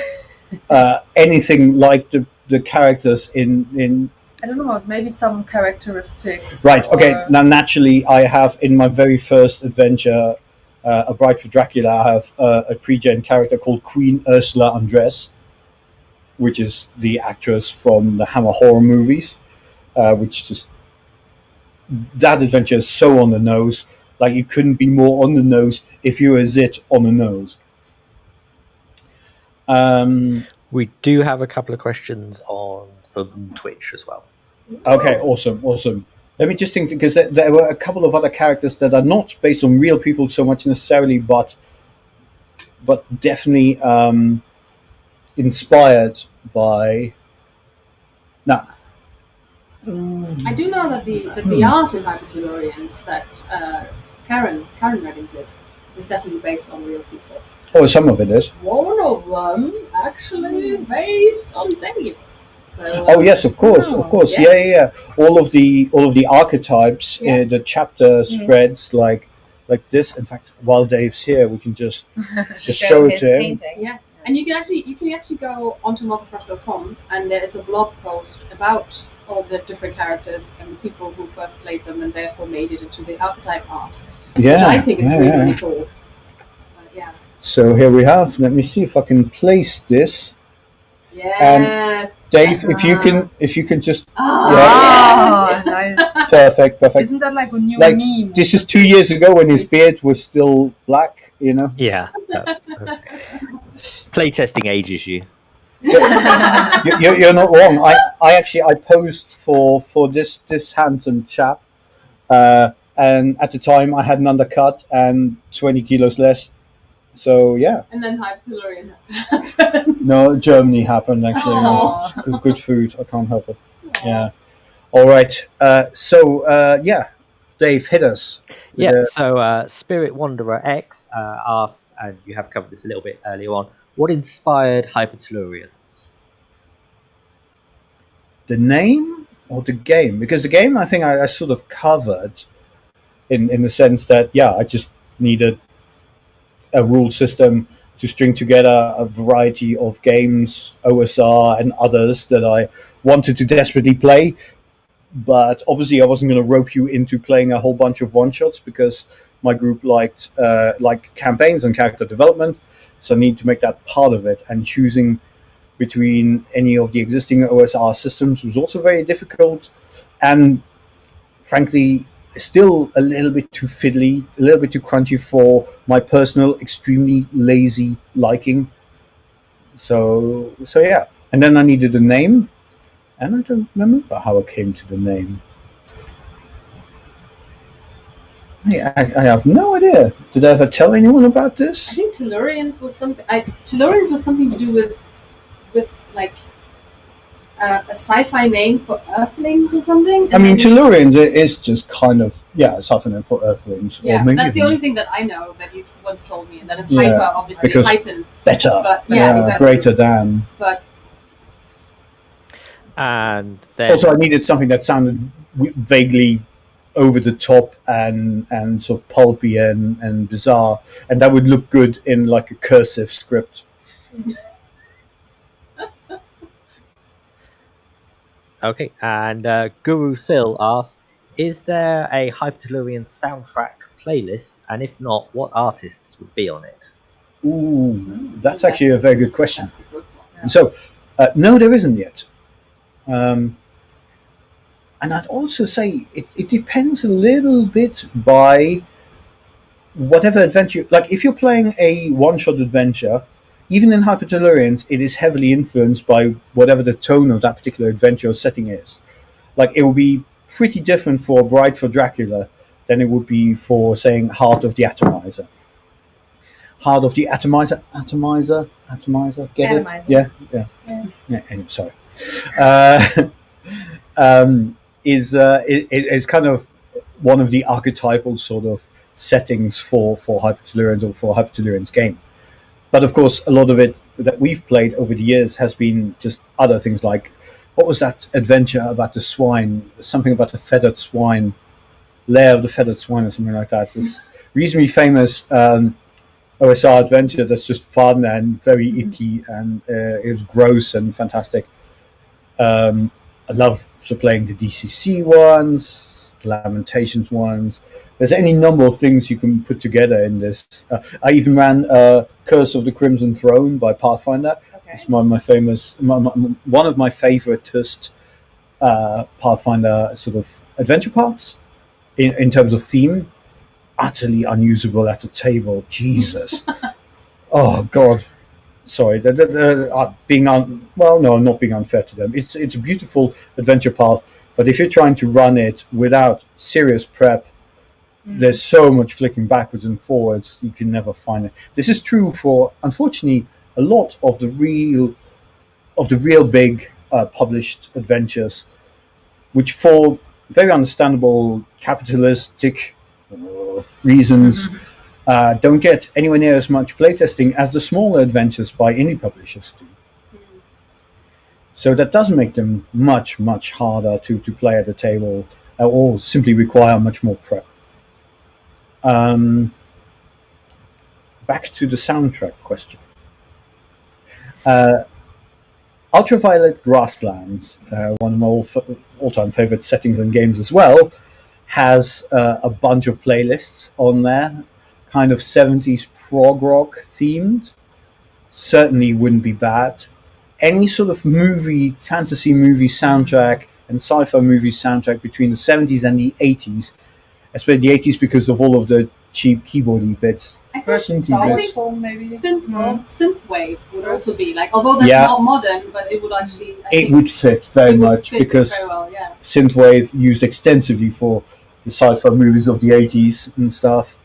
Speaker 1: anything like the characters in
Speaker 3: I don't know, maybe some characteristics.
Speaker 1: Right, okay. Now, naturally, I have in my very first adventure, A Bride for Dracula, I have a pre-gen character called Queen Ursula Andress, which is the actress from the Hammer horror movies, which just... That adventure is so on the nose. Like, you couldn't be more on the nose if you were Zit on the nose.
Speaker 4: We do have a couple of questions from Twitch as well.
Speaker 1: Okay, awesome. Let me just think, because there were a couple of other characters that are not based on real people so much necessarily, but definitely inspired by... Nah.
Speaker 2: I do know that the art in Hypertellurians that Karen Redding did is definitely based on real people.
Speaker 1: Oh, some of it is.
Speaker 2: One of them actually based on Dave. So,
Speaker 1: Oh yes, of course.
Speaker 2: yes.
Speaker 1: Yeah. All of the archetypes,
Speaker 2: Yeah.
Speaker 1: the chapter spreads like this. In fact, while Dave's here, we can just show it
Speaker 5: his
Speaker 1: to him.
Speaker 5: painting.
Speaker 2: Yes, and you can actually go onto Mottokrosh.com and there is a blog post about all the different characters and the people who first played them and therefore made it into the archetype art,
Speaker 1: Yeah,
Speaker 2: which I think is
Speaker 1: yeah,
Speaker 2: really,
Speaker 1: yeah.
Speaker 2: really cool. Yeah.
Speaker 1: So here we have. Let me see if I can place this.
Speaker 2: Yes.
Speaker 1: Dave, if you can just
Speaker 3: Ah, nice.
Speaker 1: perfect.
Speaker 3: Isn't that like a new
Speaker 1: Like,
Speaker 3: meme?
Speaker 1: This is 2 years ago when his beard was still black.
Speaker 4: Yeah. Playtesting ages you.
Speaker 1: You're not wrong. I posed for this handsome chap, and at the time I had an undercut and 20 kilos less. So yeah,
Speaker 2: And then Hypertellurian has happened.
Speaker 1: no, Germany happened actually.
Speaker 2: Oh.
Speaker 1: Good food. I can't help it. Yeah. All right. Yeah, Dave, hit us.
Speaker 4: Yeah, so Spirit Wanderer X asked, and you have covered this a little bit earlier on, what inspired Hypertellurians?
Speaker 1: The name or the game? Because the game, I think I sort of covered in the sense that, yeah, I just needed a rule system to string together a variety of games, OSR and others that I wanted to desperately play. But obviously I wasn't going to rope you into playing a whole bunch of one-shots because my group liked campaigns and character development. So I need to make that part of it. And choosing between any of the existing OSR systems was also very difficult. And frankly, still a little bit too fiddly, a little bit too crunchy for my personal, extremely lazy liking. So yeah. And then I needed a name. And I don't remember how I came to the name. I have no idea. Did I ever tell anyone about
Speaker 2: I
Speaker 1: this?
Speaker 2: think Tellurians was something. Tellurians was something to do with like a sci-fi name for Earthlings or something.
Speaker 1: I mean, Tellurians is just kind of, yeah, it's half a name for Earthlings.
Speaker 2: Yeah,
Speaker 1: or maybe
Speaker 2: that's the
Speaker 1: even
Speaker 2: only thing that I know that you once told me, and then it's
Speaker 1: Yeah,
Speaker 2: hyper, obviously
Speaker 1: because-
Speaker 2: heightened.
Speaker 1: better.
Speaker 2: But yeah, exactly.
Speaker 1: Greater than.
Speaker 2: But
Speaker 4: And then
Speaker 1: Also, I needed something that sounded vaguely over the top and sort of pulpy and bizarre, and that would look good in like a cursive script.
Speaker 4: okay, and Guru Phil asked, is there a Hypertellurian soundtrack playlist? And if not, what artists would be on it?
Speaker 1: Ooh, that's actually a very good question.
Speaker 2: that's a good one.
Speaker 1: And so, no, there isn't yet. And I'd also say it depends a little bit by whatever adventure, like if you're playing a one-shot adventure, even in Hypertellurians, it is heavily influenced by whatever the tone of that particular adventure or setting is. Like it will be pretty different for Bride for Dracula than it would be for saying Heart of the Atomizer. Heart of the Atomizer. Get
Speaker 5: Atomizer.
Speaker 1: it? Yeah. Anyway, sorry. Uh, is kind of one of the archetypal sort of settings for Hypertellurians or for Hypertellurians game. But of course, a lot of it that we've played over the years has been just other things like, what was that adventure about the swine? Something about the feathered swine, Lair of the Feathered Swine or something like that. This reasonably famous OSR adventure that's just fun and very icky, and it was gross and fantastic. I love playing the DCC ones, the Lamentations ones. There's any number of things you can put together in this. I even ran Curse of the Crimson Throne by Pathfinder.
Speaker 5: Okay.
Speaker 1: It's one of my favoritist Pathfinder sort of adventure paths in terms of theme. Utterly unusable at the table. Jesus. Oh God. Sorry, being not being unfair to them. It's a beautiful adventure path, but if you're trying to run it without serious prep, there's so much flicking backwards and forwards you can never find it. This is true for, unfortunately, a lot of the real big published adventures, which for very understandable capitalistic reasons. Don't get anywhere near as much playtesting as the smaller adventures by indie publishers do. So that does make them much, much harder to play at the table, or simply require much more prep. Back to the soundtrack question. Ultraviolet Grasslands, one of my all-time favorite settings and games as well, has a bunch of playlists on there, kind of 70s prog rock themed. Certainly wouldn't be bad. Any sort of fantasy movie soundtrack and sci-fi movie soundtrack between the 70s and the 80s, especially the 80s because of all of the cheap keyboardy bits.
Speaker 2: I think
Speaker 3: Maybe.
Speaker 2: synthwave would also be like, although that's not modern, but it would actually.
Speaker 1: It would fit very much because
Speaker 2: very well, yeah.
Speaker 1: synthwave used extensively for the sci-fi movies of the 80s and stuff.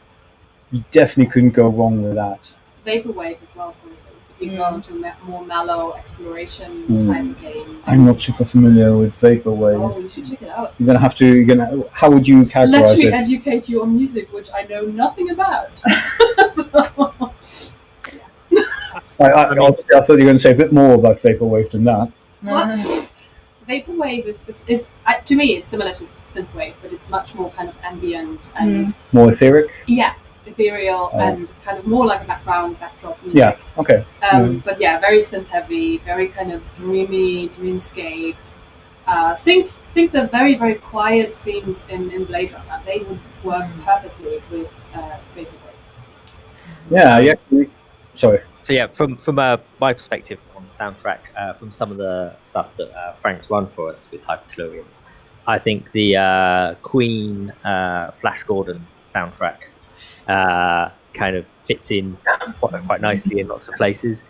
Speaker 1: You definitely couldn't go wrong with that.
Speaker 2: Vaporwave as well. If you go into a more mellow exploration type of game.
Speaker 1: I'm not super familiar with vaporwave.
Speaker 2: Oh, you should check it out.
Speaker 1: You're gonna have to. How would you characterize
Speaker 2: Let me
Speaker 1: it?
Speaker 2: educate you on music, which I know nothing about.
Speaker 1: I thought you were going to say a bit more about vaporwave than that.
Speaker 2: What? Vaporwave is to me it's similar to synthwave, but it's much more kind of ambient and
Speaker 1: More etheric.
Speaker 2: Ethereal and kind of more like a backdrop music.
Speaker 1: Yeah. Okay.
Speaker 2: But yeah, very synth heavy, very kind of dreamy, dreamscape. Think the very, very quiet scenes in Blade Runner. They would work perfectly with vaporwave.
Speaker 1: Yeah. Sorry.
Speaker 4: So yeah, from my perspective on the soundtrack, from some of the stuff that Frank's run for us with Hypertellurians, I think the Queen Flash Gordon soundtrack kind of fits in quite nicely in lots of places.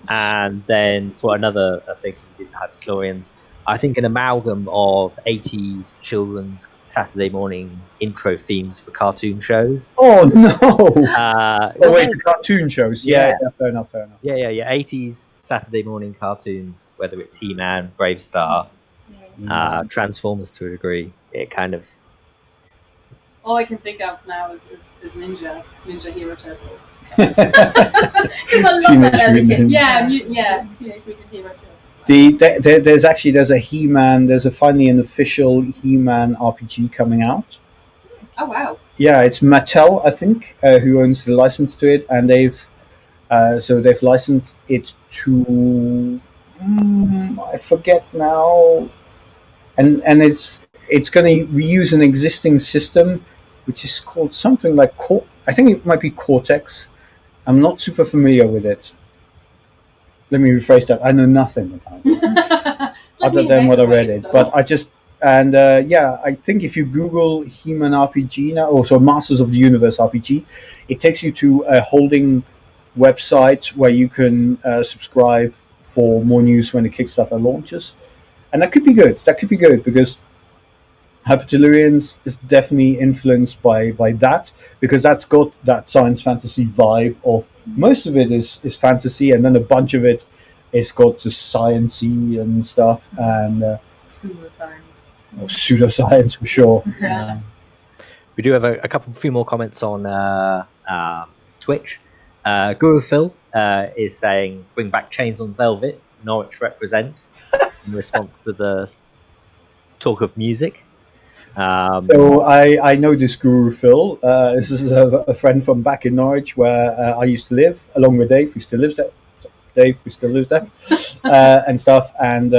Speaker 4: And then for another thing we did Hypertellurians, I think an amalgam of 80s children's Saturday morning intro themes for cartoon shows.
Speaker 1: Oh no!
Speaker 4: Wait,
Speaker 1: cartoon shows. Yeah, fair enough.
Speaker 4: Yeah. 80s Saturday morning cartoons, whether it's He-Man, Brave Star, Transformers to a degree. It kind of.
Speaker 2: All I can think of now is Ninja Hero Turtles. Because I love that as a kid. Yeah, Teenage Mutant Hero Turtles.
Speaker 1: There's a He-Man. There's finally an official He-Man RPG coming out.
Speaker 2: Oh wow!
Speaker 1: Yeah, it's Mattel, I think, who owns the license to it, and they've licensed it to I forget now, and it's going to reuse an existing system, which is called something like I think it might be Cortex. I'm not super familiar with it. Let me rephrase that. I know nothing about it other than what I read it. But And yeah, I think if you Google He-Man RPG now, also Masters of the Universe RPG, it takes you to a holding website where you can subscribe for more news when the Kickstarter launches. And that could be good. That could be good because Hypertellurians is definitely influenced by that, because that's got that science fantasy vibe of most of it is fantasy, and then a bunch of it is got the sciencey and stuff, and
Speaker 3: Pseudoscience.
Speaker 1: pseudoscience for sure.
Speaker 2: Yeah.
Speaker 4: We do have a few more comments on Twitch. Guru Phil is saying, "Bring back Chains on Velvet, Norwich represent," in response to the talk of music.
Speaker 1: So I know this Guru Phil. This is a friend from back in Norwich where I used to live, along with Dave, who still lives there. Dave, who still lives there, and stuff. And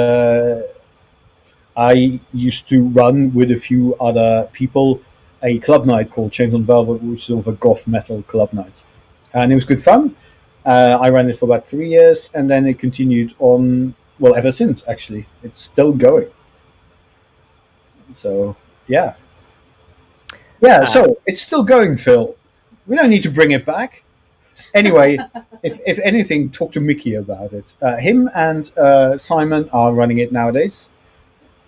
Speaker 1: I used to run with a few other people a club night called Chains on Velvet, which is sort of a goth metal club night, and it was good fun. I ran it for about 3 years, and then it continued on. Well, ever since, actually, it's still going. So yeah. So it's still going, Phil. We don't need to bring it back. Anyway, if anything, talk to Mickey about it. Him and Simon are running it nowadays,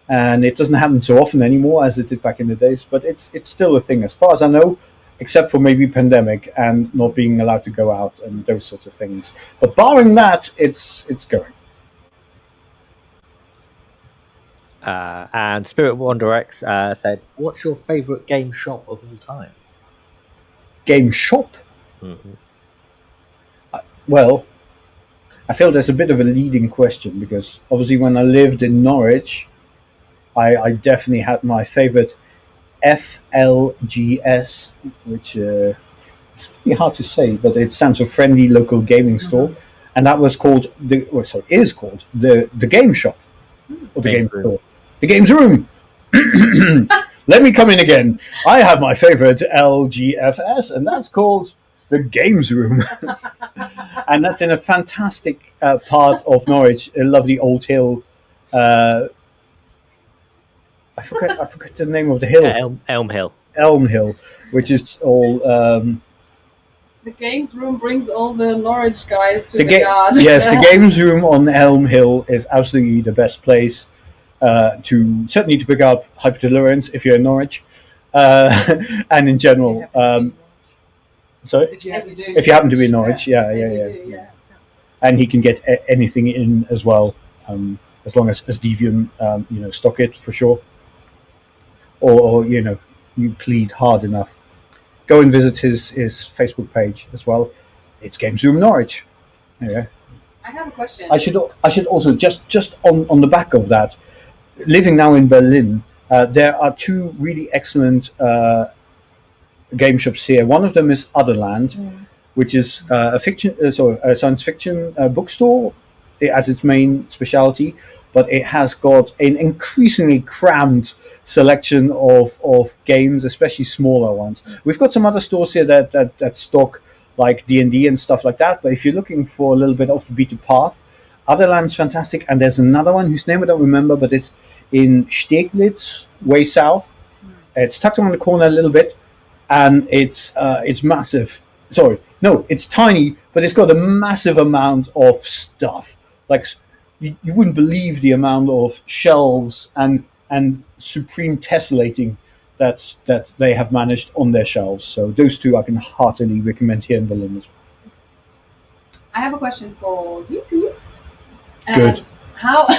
Speaker 1: and it doesn't happen so often anymore as it did back in the days. But it's still a thing, as far as I know, except for maybe pandemic and not being allowed to go out and those sorts of things. But barring that, it's going.
Speaker 4: And Spirit Wander X said, "What's your favourite game shop of all time?"
Speaker 1: Game shop?
Speaker 4: Mm-hmm.
Speaker 1: Well, I feel there's a bit of a leading question, because obviously when I lived in Norwich, I definitely had my favourite FLGS, which it's really hard to say, but it stands for Friendly Local Gaming Store, and that was called is called the Game Shop, or the Game Store, the Games Room. Let me come in again. I have my favourite LGFS, and that's called the Games Room. And that's in a fantastic part of Norwich, a lovely old hill. I forget the name of the hill.
Speaker 4: Elm Hill.
Speaker 1: Elm Hill, which is all.
Speaker 2: The games room brings all the Norwich guys to the yard.
Speaker 1: Yes, the Games Room on Elm Hill is absolutely the best place to pick up Hypertellurians if you're in Norwich, and in general. Sorry?
Speaker 2: If you
Speaker 1: happen to be in Norwich, yeah.
Speaker 2: Yes.
Speaker 1: And he can get anything in as well, as long as Deviant, stock it for sure. Or you plead hard enough. Go and visit his Facebook page as well. It's Games Room Norwich. Yeah.
Speaker 2: I have a question.
Speaker 1: I should also just on the back of that, living now in Berlin, there are two really excellent game shops here. One of them is Otherland, which is a science fiction bookstore as its main specialty, but it has got an increasingly crammed selection of games, especially smaller ones. We've got some other stores here that stock like D&D and stuff like that, but if you're looking for a little bit off the beaten path, Otherland's fantastic, and there's another one whose name I don't remember, but it's in Steglitz, way south. It's tucked around the corner a little bit, and it's massive. Sorry, no, it's tiny, but it's got a massive amount of stuff. Like you wouldn't believe the amount of shelves and supreme tessellating that they have managed on their shelves. So those two I can heartily recommend here in Berlin as well.
Speaker 2: I have a question for you two.
Speaker 1: Good.
Speaker 2: How?
Speaker 1: Do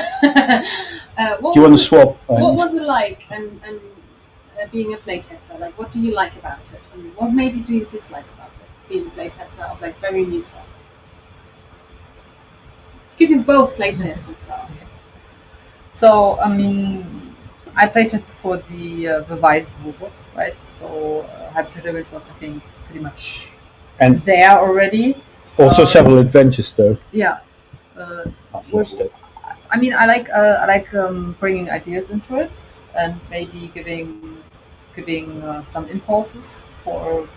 Speaker 1: you want to swap?
Speaker 2: What was it like and being a playtester? Like, what do you like about it, and what maybe do you dislike about it? Being a playtester of like very new stuff. Because you've both playtested,
Speaker 3: So I mean, I playtested for the revised rulebook, right? So Hypertellurians was, I think, pretty much
Speaker 1: And
Speaker 3: there already.
Speaker 1: also several adventures though.
Speaker 3: Yeah. I mean, I like bringing ideas into it and maybe giving some impulses for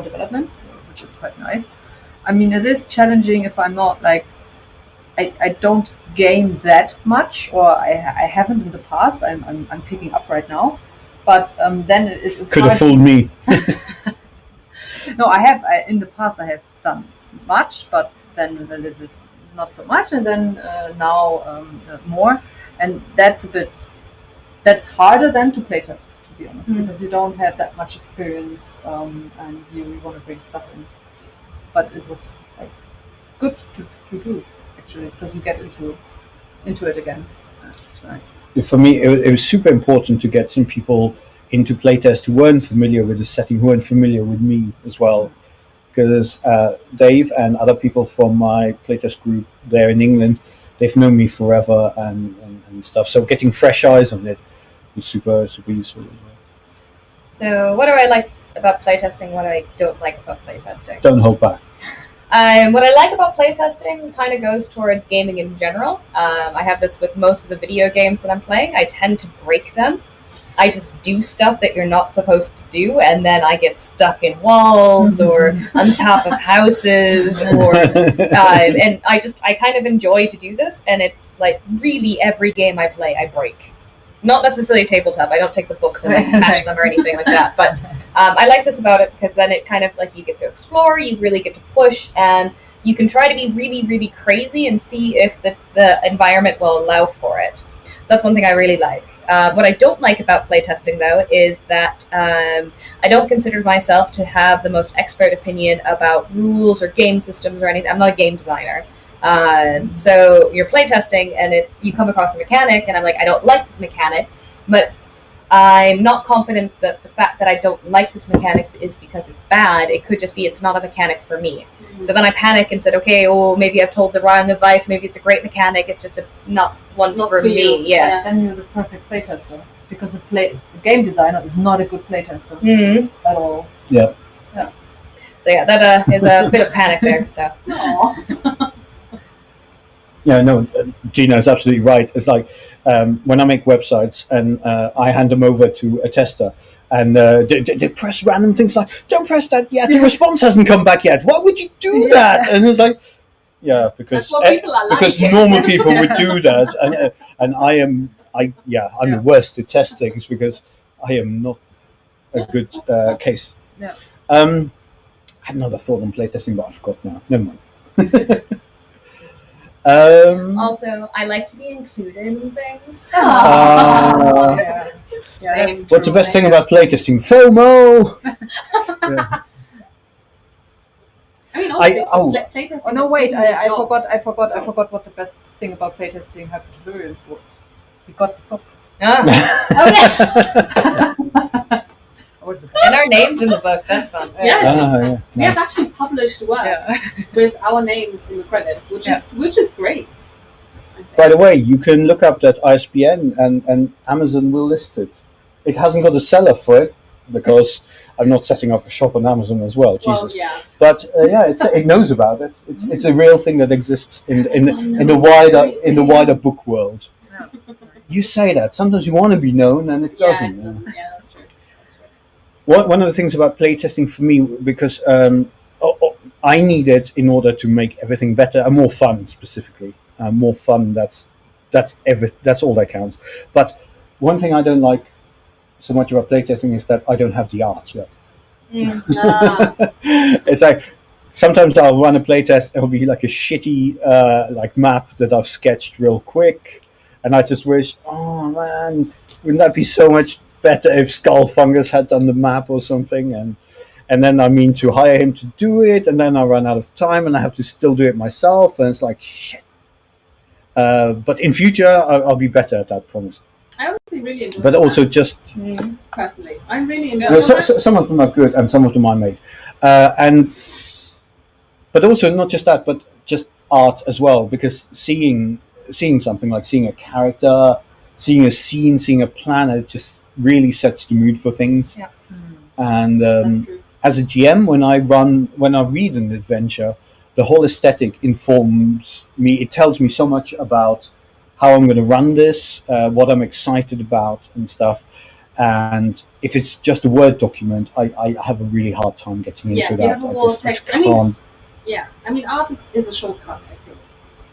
Speaker 3: development, which is quite nice. I mean, it is challenging if I'm not like I don't game that much, or I haven't in the past. I'm picking up right now, but then it's
Speaker 1: Could have
Speaker 3: hard.
Speaker 1: fooled me.
Speaker 3: No, I have. In the past, I have done much, but then a little bit not so much, and then now more, and that's a bit. That's harder than to playtest, to be honest, because you don't have that much experience, and you want to bring stuff in. But it was like good to do actually, because you get into it again. It's nice.
Speaker 1: For me, it was super important to get some people into playtest who weren't familiar with the setting, who weren't familiar with me as well. Because Dave and other people from my playtest group there in England, they've known me forever and stuff. So getting fresh eyes on it was super useful as well.
Speaker 5: So, what do I like about playtesting? What I don't like about playtesting?
Speaker 1: Don't hold back.
Speaker 5: What I like about playtesting kind of goes towards gaming in general. I have this with most of the video games that I'm playing. I tend to break them. I just do stuff that you're not supposed to do, and then I get stuck in walls or on top of houses, or and I kind of enjoy to do this. And it's like really every game I play, I break. Not necessarily tabletop. I don't take the books and smash them or anything like that. But I like this about it because then it kind of like you get to explore, you really get to push, and you can try to be really, really crazy and see if the environment will allow for it. So that's one thing I really like. What I don't like about playtesting, though, is that I don't consider myself to have the most expert opinion about rules or game systems or anything. I'm not a game designer. So you're playtesting and you come across a mechanic and I'm like, I don't like this mechanic, but I'm not confident that the fact that I don't like this mechanic is because it's bad. It could just be it's not a mechanic for me. So then I panic and said, okay, maybe I've told the wrong advice. Maybe it's a great mechanic. It's just not one for me.
Speaker 2: you.
Speaker 5: Yeah.
Speaker 3: Then you're the perfect playtester, because the game designer is not a good playtester at all.
Speaker 1: Yeah.
Speaker 5: So yeah, that is a bit of panic there. So.
Speaker 3: Aww.
Speaker 1: Yeah, no, Gina is absolutely right. It's like when I make websites and I hand them over to a tester, and they press random things like, don't press that yet, the response hasn't come back yet. Why would you do that? And it's like, yeah, because
Speaker 2: That's what people are like.
Speaker 1: because normal people would do that, and I'm the worst at test things because I am not a good case.
Speaker 3: Yeah.
Speaker 1: I had another thought on playtesting, but I forgot now. Never mind.
Speaker 5: Also, I like to be included in things.
Speaker 3: Yeah, that's
Speaker 1: What's the
Speaker 3: true.
Speaker 1: best thing about playtesting? FOMO! Yeah.
Speaker 2: I mean, also, playtesting.
Speaker 3: Oh no!
Speaker 2: is
Speaker 3: Wait,
Speaker 2: giving you
Speaker 3: I
Speaker 2: jobs.
Speaker 3: forgot what the best thing about playtesting Hypertolerians was. We got the book.
Speaker 5: And our names in the book. That's fun.
Speaker 2: Yes. We
Speaker 1: Nice.
Speaker 2: have actually published work
Speaker 3: Yeah.
Speaker 2: with our names in the credits, which is great. I think.
Speaker 1: By the way, you can look up that ISBN and Amazon will list it. It hasn't got a seller for it because I'm not setting up a shop on Amazon as well.
Speaker 2: Well,
Speaker 1: Jesus.
Speaker 2: yeah.
Speaker 1: But it knows about it. It's a real thing that exists in the wider book world.
Speaker 3: Yeah.
Speaker 1: You say that sometimes you want to be known and it
Speaker 2: Yeah,
Speaker 1: doesn't.
Speaker 2: it doesn't. Yeah, that's true.
Speaker 1: One of the things about playtesting for me, because I need it in order to make everything better and more fun, specifically. More fun. That's all that counts. But one thing I don't like so much about playtesting is that I don't have the art yet. It's like sometimes I'll run a playtest. It'll be like a shitty like map that I've sketched real quick, and I just wish, oh man, wouldn't that be so much better if Skullfungus had done the map or something? And then I mean to hire him to do it, and then I run out of time, and I have to still do it myself, and it's like shit. But in future, I'll be better at that, promise.
Speaker 2: I honestly really enjoy.
Speaker 1: But also just
Speaker 2: personally, I really enjoy.
Speaker 1: well, some of them are good, and some of them I made, but also not just that, but just art as well. Because seeing something like seeing a character, seeing a scene, seeing a planet, just really sets the mood for things.
Speaker 5: Yeah.
Speaker 1: And
Speaker 2: That's true.
Speaker 1: as a GM, when I read an adventure, the whole aesthetic informs me. It tells me so much about how I'm going to run this, what I'm excited about, and stuff. And if it's just a Word document, I have a really hard time getting into
Speaker 2: you
Speaker 1: that.
Speaker 2: have a
Speaker 1: I
Speaker 2: wall
Speaker 1: just
Speaker 2: text.
Speaker 1: can't.
Speaker 2: Yeah, I mean, art is a shortcut. I think,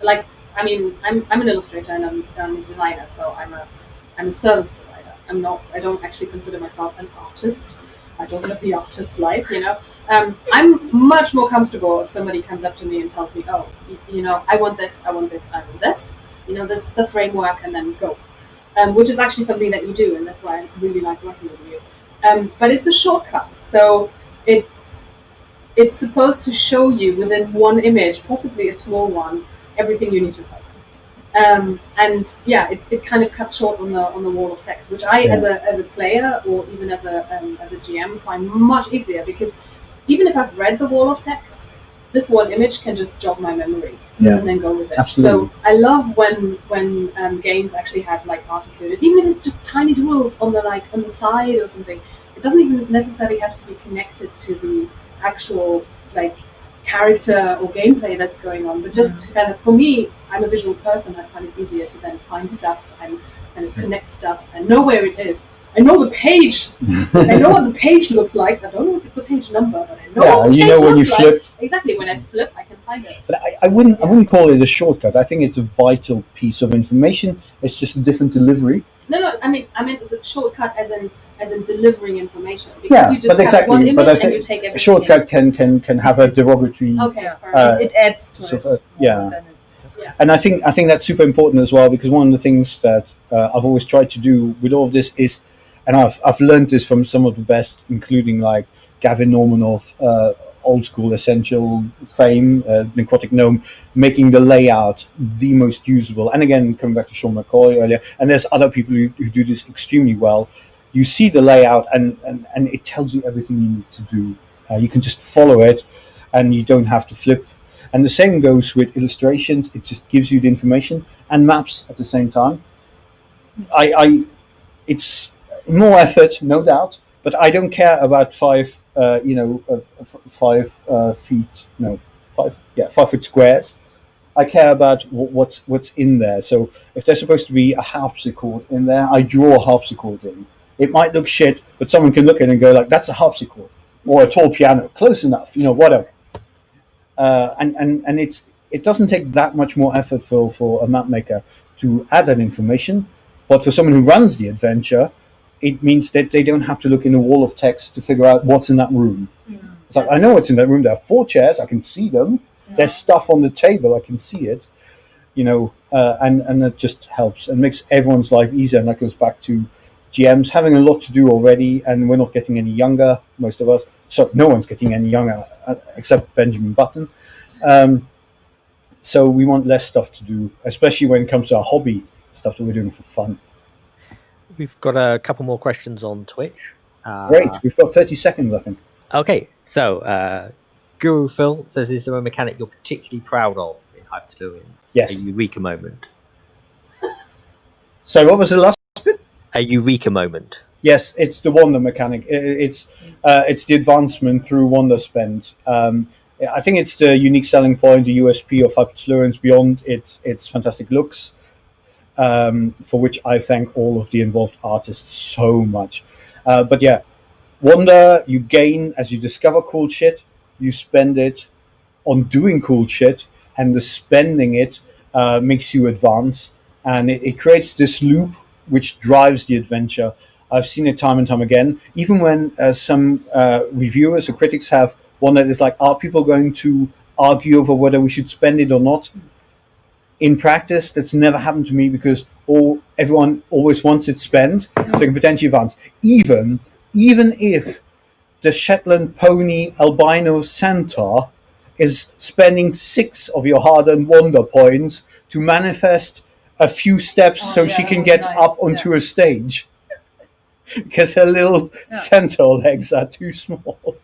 Speaker 2: like I mean, I'm an illustrator and I'm a designer, so I'm a service provider. I don't actually consider myself an artist. I don't live the artist life, you know. I'm much more comfortable if somebody comes up to me and tells me, oh, you know, I want this, I want this, I want this. You know, this is the framework, and then go. Which is actually something that you do, and that's why I really like working with you. But it's a shortcut, so it's supposed to show you within one image, possibly a small one, everything you need to know. And yeah, it kind of cuts short on the wall of text, which I, as a player or even as a GM, find much easier, because even if I've read the wall of text, this one image can just jog my memory and then go with it.
Speaker 1: Absolutely.
Speaker 2: So I love when games actually have like articulated, even if it's just tiny doodles on the side or something. It doesn't even necessarily have to be connected to the actual like character or gameplay that's going on, but just kind of, for me, I'm a visual person. I find it easier to then find stuff and kind of connect stuff and know where it is. I know the page. I know what the page looks like. I don't know the page number, but I know what the page
Speaker 1: when you
Speaker 2: looks
Speaker 1: flip.
Speaker 2: like. Exactly, when I flip, I can find it.
Speaker 1: But I wouldn't call it a shortcut. I think it's a vital piece of information. It's just a different delivery.
Speaker 2: No. I mean, it's a shortcut as in delivering information. Because you just
Speaker 1: but
Speaker 2: have
Speaker 1: exactly.
Speaker 2: one image
Speaker 1: But I
Speaker 2: and you
Speaker 1: think
Speaker 2: take everything.
Speaker 1: a shortcut can have a derogatory.
Speaker 2: Okay, fair enough.
Speaker 3: It adds to
Speaker 1: sort
Speaker 3: it.
Speaker 1: of, yeah.
Speaker 3: more than it's-
Speaker 1: And I think that's super important as well, because one of the things that I've always tried to do with all of this is, and I've learned this from some of the best, including like Gavin Norman of Old School Essential fame, Necrotic Gnome, making the layout the most usable. And again, coming back to Sean McCoy earlier, and there's other people who do this extremely well. You see the layout, and it tells you everything you need to do. You can just follow it, and you don't have to flip. And the same goes with illustrations. It just gives you the information, and maps at the same time. It's more effort, no doubt, but I don't care about 5 feet, 5 foot squares. I care about what's in there. So if there's supposed to be a harpsichord in there, I draw a harpsichord in. It might look shit, but someone can look at it and go like, "That's a harpsichord," or a tall piano. Close enough, whatever. And it doesn't take that much more effort for a map maker to add that information, but for someone who runs the adventure, it means that they don't have to look in a wall of text to figure out what's in that room. It's like, I know what's in that room. There are 4 chairs. I can see them. There's stuff on the table. I can see it. And it just helps and makes everyone's life easier. And that goes back to GMs having a lot to do already, and we're not getting any younger, most of us. So no one's getting any younger except Benjamin Button. So we want less stuff to do, especially when it comes to our hobby stuff that we're doing for fun.
Speaker 4: We've got a couple more questions on Twitch.
Speaker 1: Great. We've got 30 seconds, I think.
Speaker 4: Okay, so Guru Phil says, is there a mechanic you're particularly proud of in Hypertellurians?
Speaker 1: Yes.
Speaker 4: A eureka moment.
Speaker 1: So what was the last bit?
Speaker 4: A eureka moment.
Speaker 1: Yes, it's the Wonder mechanic. It's the advancement through Wonder spend. I think it's the unique selling point, the USP of Hypertellurians beyond its fantastic looks, for which I thank all of the involved artists so much. But yeah, Wonder, you gain as you discover cool shit, you spend it on doing cool shit, and the spending it makes you advance, and it creates this loop which drives the adventure. I've seen it time and time again. Even when some reviewers or critics have one that is like, are people going to argue over whether we should spend it or not? In practice, that's never happened to me, because everyone always wants it spent, so you can potentially advance. Even if the Shetland pony albino centaur is spending 6 of your hard-earned Wonder points to manifest a few steps so she can get up onto a stage. Because her little centaur legs are too small.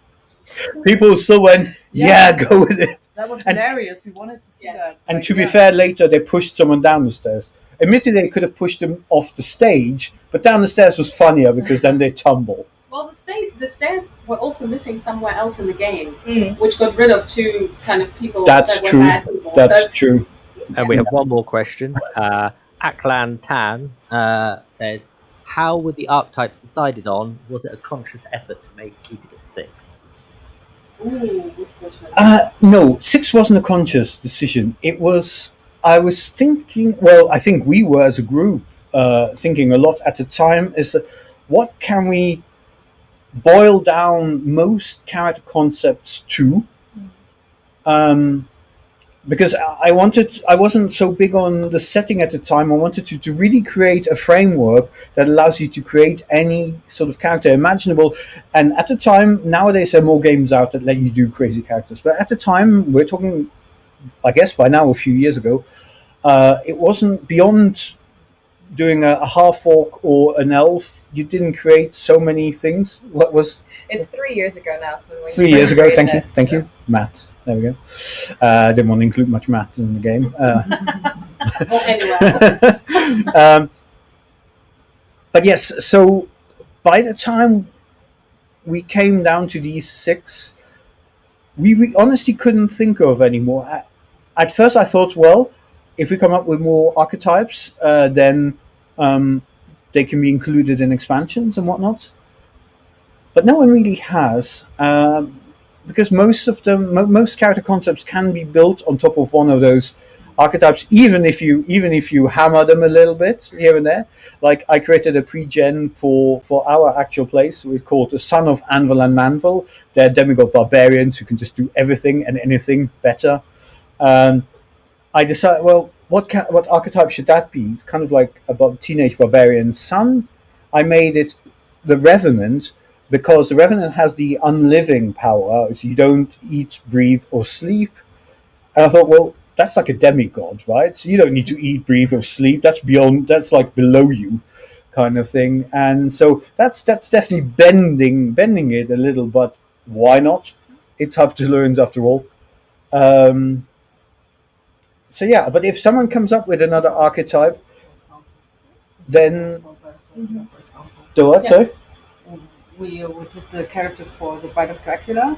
Speaker 1: People still went, go with it.
Speaker 3: That was hilarious. We wanted to see that.
Speaker 1: And to be fair, later they pushed someone down the stairs. Admittedly, they could have pushed them off the stage, but down the stairs was funnier because then they tumble.
Speaker 2: Well, the stairs were also missing somewhere else in the game, which got rid of 2 kind of people that were bad people.
Speaker 1: That's true.
Speaker 4: And we have one more question. Aklan Tan says, how were the archetypes decided on? Was it a conscious effort to keep it at 6?
Speaker 2: Ooh, good question.
Speaker 1: No, 6 wasn't a conscious decision. It was I was thinking. Well, I think we were as a group thinking a lot at the time. Is what can we boil down most character concepts to? Um, because I wasn't so big on the setting at the time. I wanted to really create a framework that allows you to create any sort of character imaginable. And at the time, nowadays there are more games out that let you do crazy characters. But at the time, we're talking, I guess by now a few years ago, it wasn't beyond doing a half orc or an elf. You didn't create so many things. What was
Speaker 5: It's 3 years ago now. When we
Speaker 1: 3 years ago?
Speaker 5: created
Speaker 1: Thank you,
Speaker 5: it,
Speaker 1: thank
Speaker 5: so.
Speaker 1: you. Maths. There we go. Didn't want to include much maths in the game.
Speaker 2: Or anywhere.
Speaker 1: But yes, so by the time we came down to these 6, we honestly couldn't think of any more. At first, I thought, well, if we come up with more archetypes, then they can be included in expansions and whatnot. But no one really has, because most of them, most character concepts can be built on top of one of those archetypes, even if you hammer them a little bit here and there. Like I created a pre-gen for our actual place. We've called the Son of Anvil and Manvil. They're demigod barbarians who can just do everything and anything better. I decided, well, what archetype should that be? It's kind of like a teenage barbarian son. I made it the Revenant because the Revenant has the unliving power, so you don't eat, breathe, or sleep. And I thought, well, that's like a demigod, right? So you don't need to eat, breathe, or sleep. That's like below you, kind of thing. And so that's definitely bending it a little, but why not? It's up to learns after all. So yeah, but if someone comes up with another archetype, then the what?
Speaker 3: Yeah.
Speaker 1: Sorry?
Speaker 3: We did the characters for the Bride of Dracula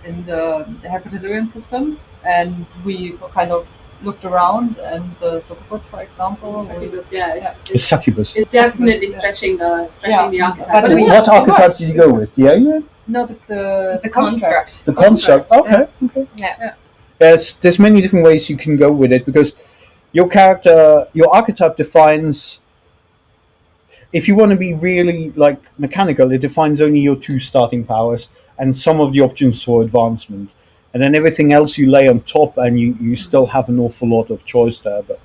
Speaker 3: in the Hypertellurian system, and we kind of looked around, and the Succubus, for example.
Speaker 2: Succubus, yeah,
Speaker 1: It's succubus.
Speaker 2: it's definitely
Speaker 3: Succubus,
Speaker 2: stretching the archetype.
Speaker 3: But we-
Speaker 1: What archetype did you go with? The alien?
Speaker 3: No, the
Speaker 5: construct.
Speaker 1: The construct? Okay, okay.
Speaker 5: Yeah.
Speaker 1: There's many different ways you can go with it because your archetype defines. If you want to be really like mechanical, it defines only your 2 starting powers and some of the options for advancement, and then everything else you lay on top, and you still have an awful lot of choice there. But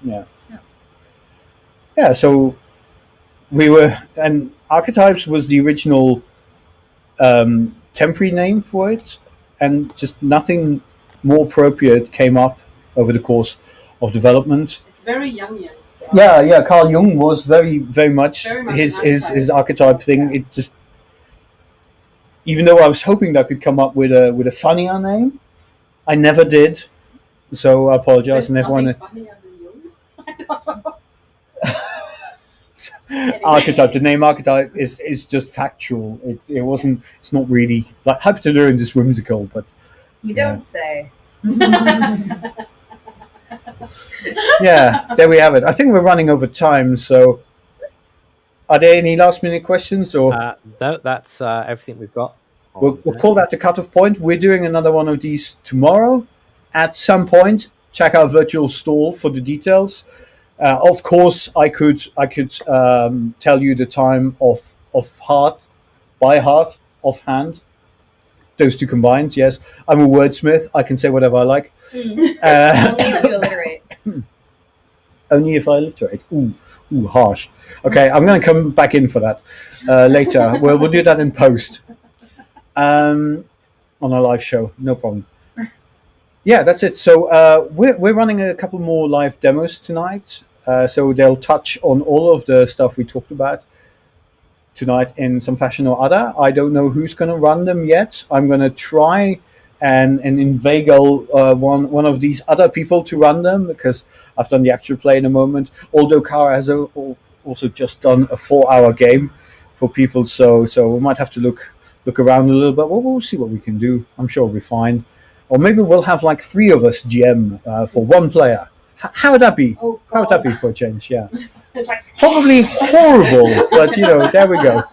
Speaker 1: yeah. So and archetypes was the original temporary name for it, and just nothing more appropriate came up over the course of development.
Speaker 2: It's very Jungian.
Speaker 1: Yeah. Carl Jung was very much
Speaker 2: Very much
Speaker 1: his archetype thing.
Speaker 2: Yeah.
Speaker 1: It just, even though I was hoping that I could come up with a funnier name, I never did. So I apologize, and everyone. Archetype. The name archetype is just factual. It wasn't. It's not really like Hypertellurians is whimsical, but
Speaker 5: You don't say.
Speaker 1: yeah, there we have it. I think we're running over time, so are there any last minute questions or
Speaker 4: No, that's everything we've got.
Speaker 1: we'll call that the cutoff point. We're doing another one of these tomorrow at some point. Check our virtual stall for the details. Of course, I could tell you the time of heart, by heart, offhand. Those 2 combined, yes. I'm a wordsmith. I can say whatever I like.
Speaker 5: Only if you alliterate.
Speaker 1: Only if I alliterate. Ooh, harsh. Okay, I'm going to come back in for that later. We'll do that in post on a live show. No problem. Yeah, that's it. So we're running a couple more live demos tonight. So they'll touch on all of the stuff we talked about tonight in some fashion or other. I don't know who's going to run them yet. I'm going to try and inveigle one of these other people to run them because I've done the actual play in a moment. Although Kara has also just done a 4-hour game for people, so we might have to look around a little bit. Well, we'll see what we can do. I'm sure we'll be fine. Or maybe we'll have like 3 of us GM for 1 player. How would that be?
Speaker 2: Oh,
Speaker 1: How would that be for a change? Yeah.
Speaker 2: It's like
Speaker 1: Probably horrible, but there we go.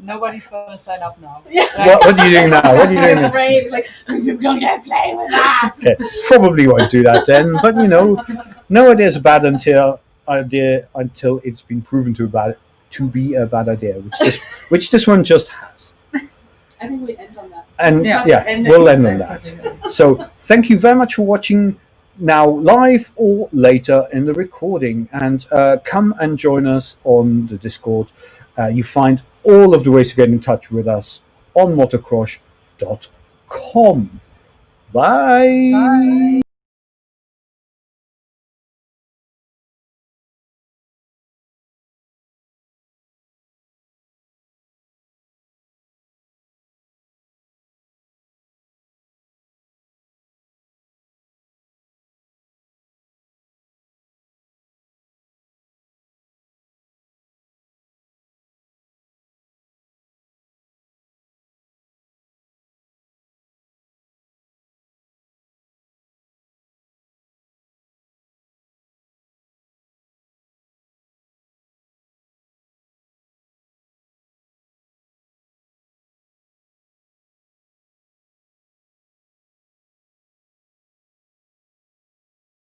Speaker 3: Nobody's gonna sign up now.
Speaker 1: What are you doing now? What are you doing
Speaker 2: I'm
Speaker 1: next?
Speaker 2: afraid, like, you're gonna play with us.
Speaker 1: Okay, probably won't do that then. But no idea is a bad idea until it's been proven to be a bad idea, which this one just has.
Speaker 2: I think we end on that.
Speaker 1: And
Speaker 3: Yeah.
Speaker 1: we'll end on that. So thank you very much for watching now live or later in the recording, and come and join us on the Discord. You find all of the ways to get in touch with us on mottokrosh.com. Bye.
Speaker 3: Bye.